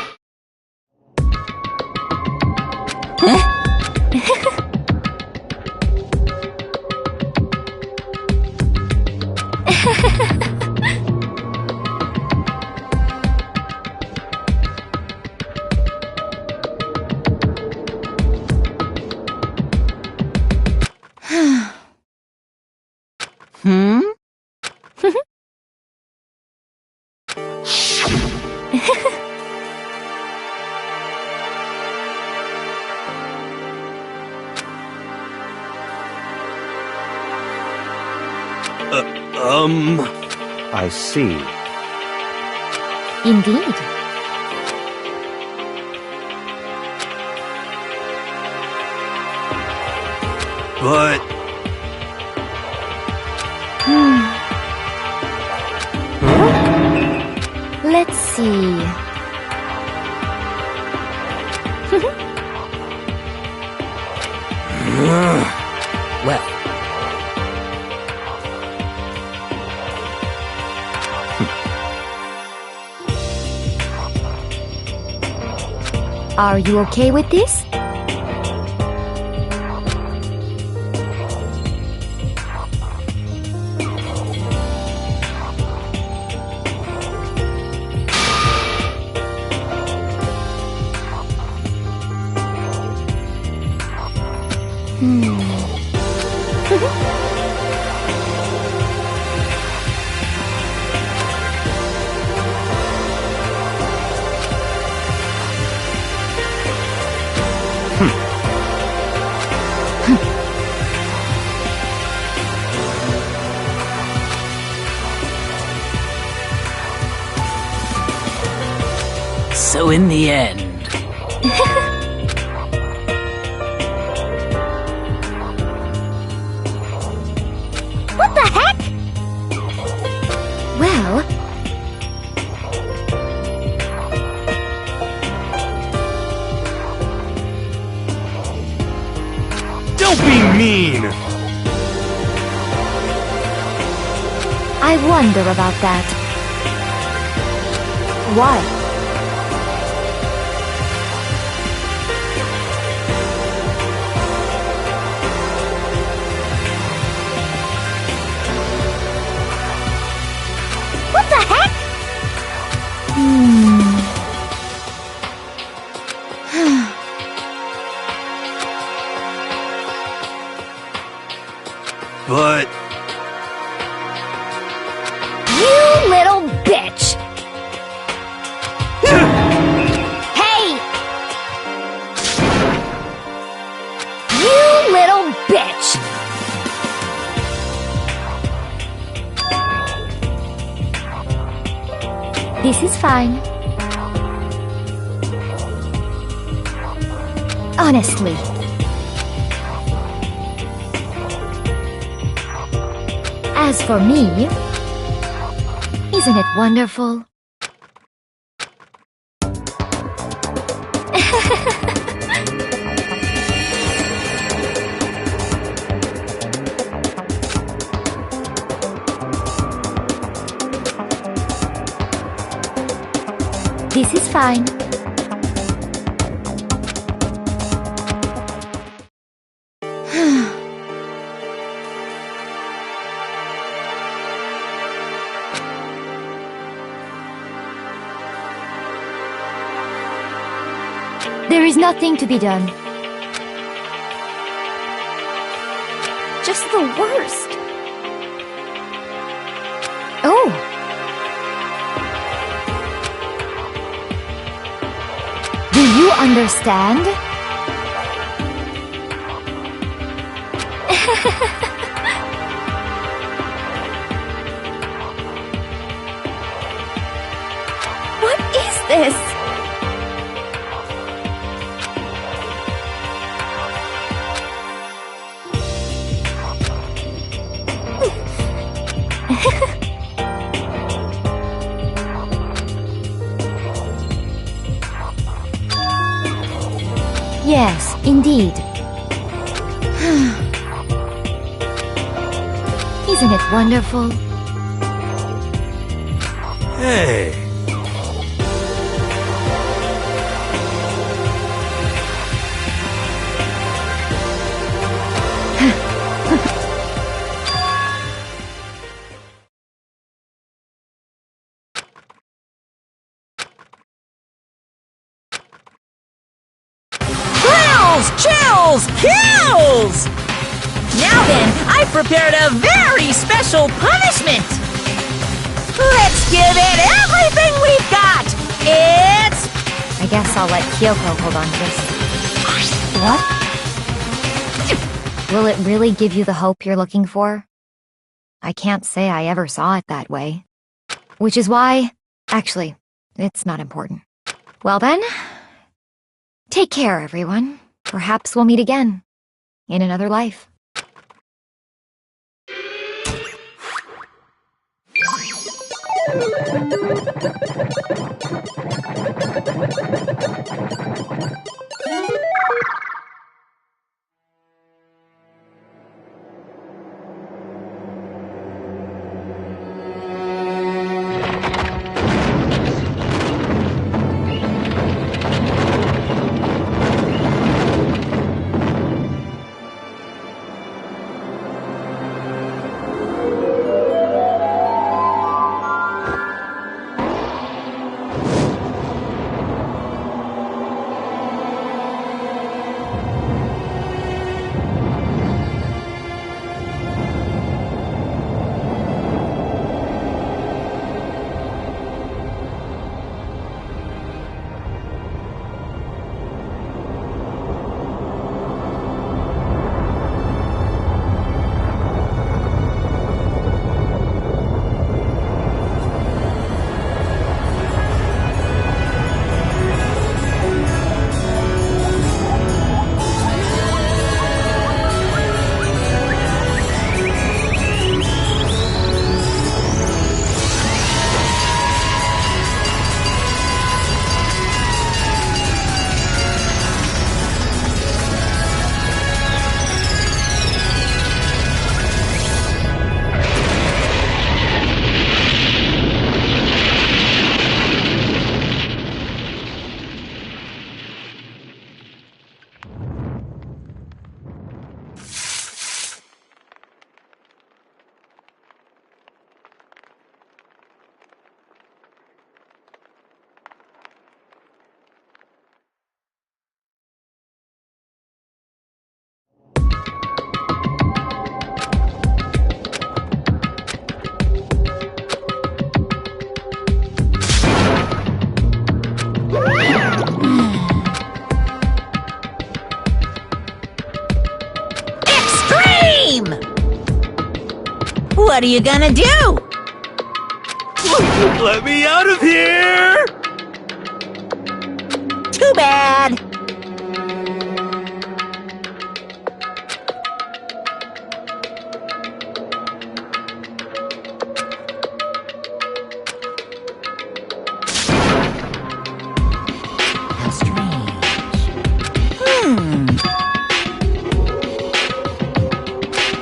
I see. indeed. But Let's see. Well, Are you okay with this? so in the end, What the heck? Well, don't be mean! I wonder about that. Why? What the heck? But You little bitch! Hey! You little bitch! This is fine. Honestly. As for me, isn't it wonderful? This is fine. There is nothing to be done. Just the worst. Oh! Do you understand? What is this? Yes, indeed. Isn't it wonderful? Hey. Chills! Kills! Now then, I've prepared a very special punishment! Let's give it everything we've got! It's... I guess I'll let Kyoko hold on to this. What? Will it really give you the hope you're looking for? I can't say I ever saw it that way. Which is why... Actually, it's not important. Well then, take care, everyone. Perhaps we'll meet again, in another life. What are you gonna do? Let me out of here! Too bad. How strange.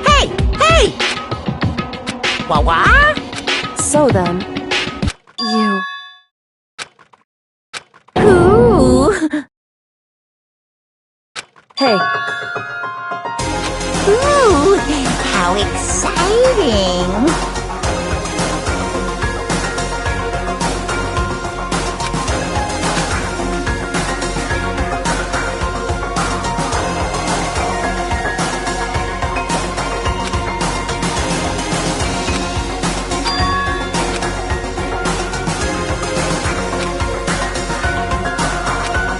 Hey! Hey! Wah-wah? So then, you Hey, Ooh, how exciting!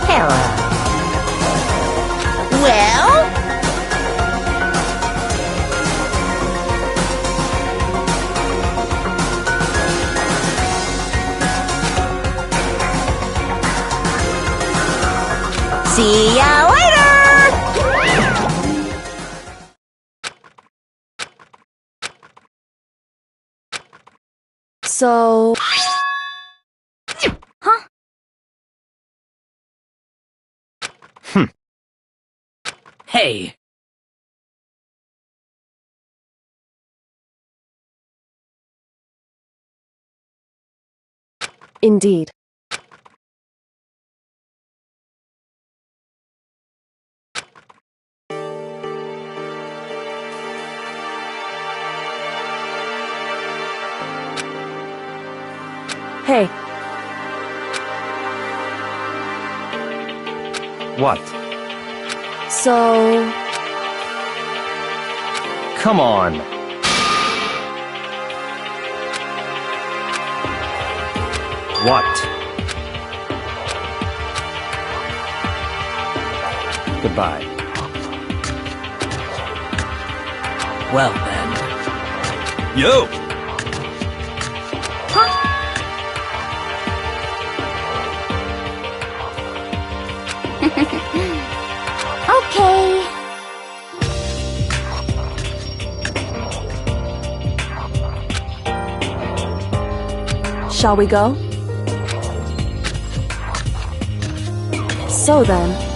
Hello. Well? See ya later! so... Huh? Hey, Indeed. Hey, What? so... Come on. What? Goodbye. well then. Yo! Okay. Shall we go? So then,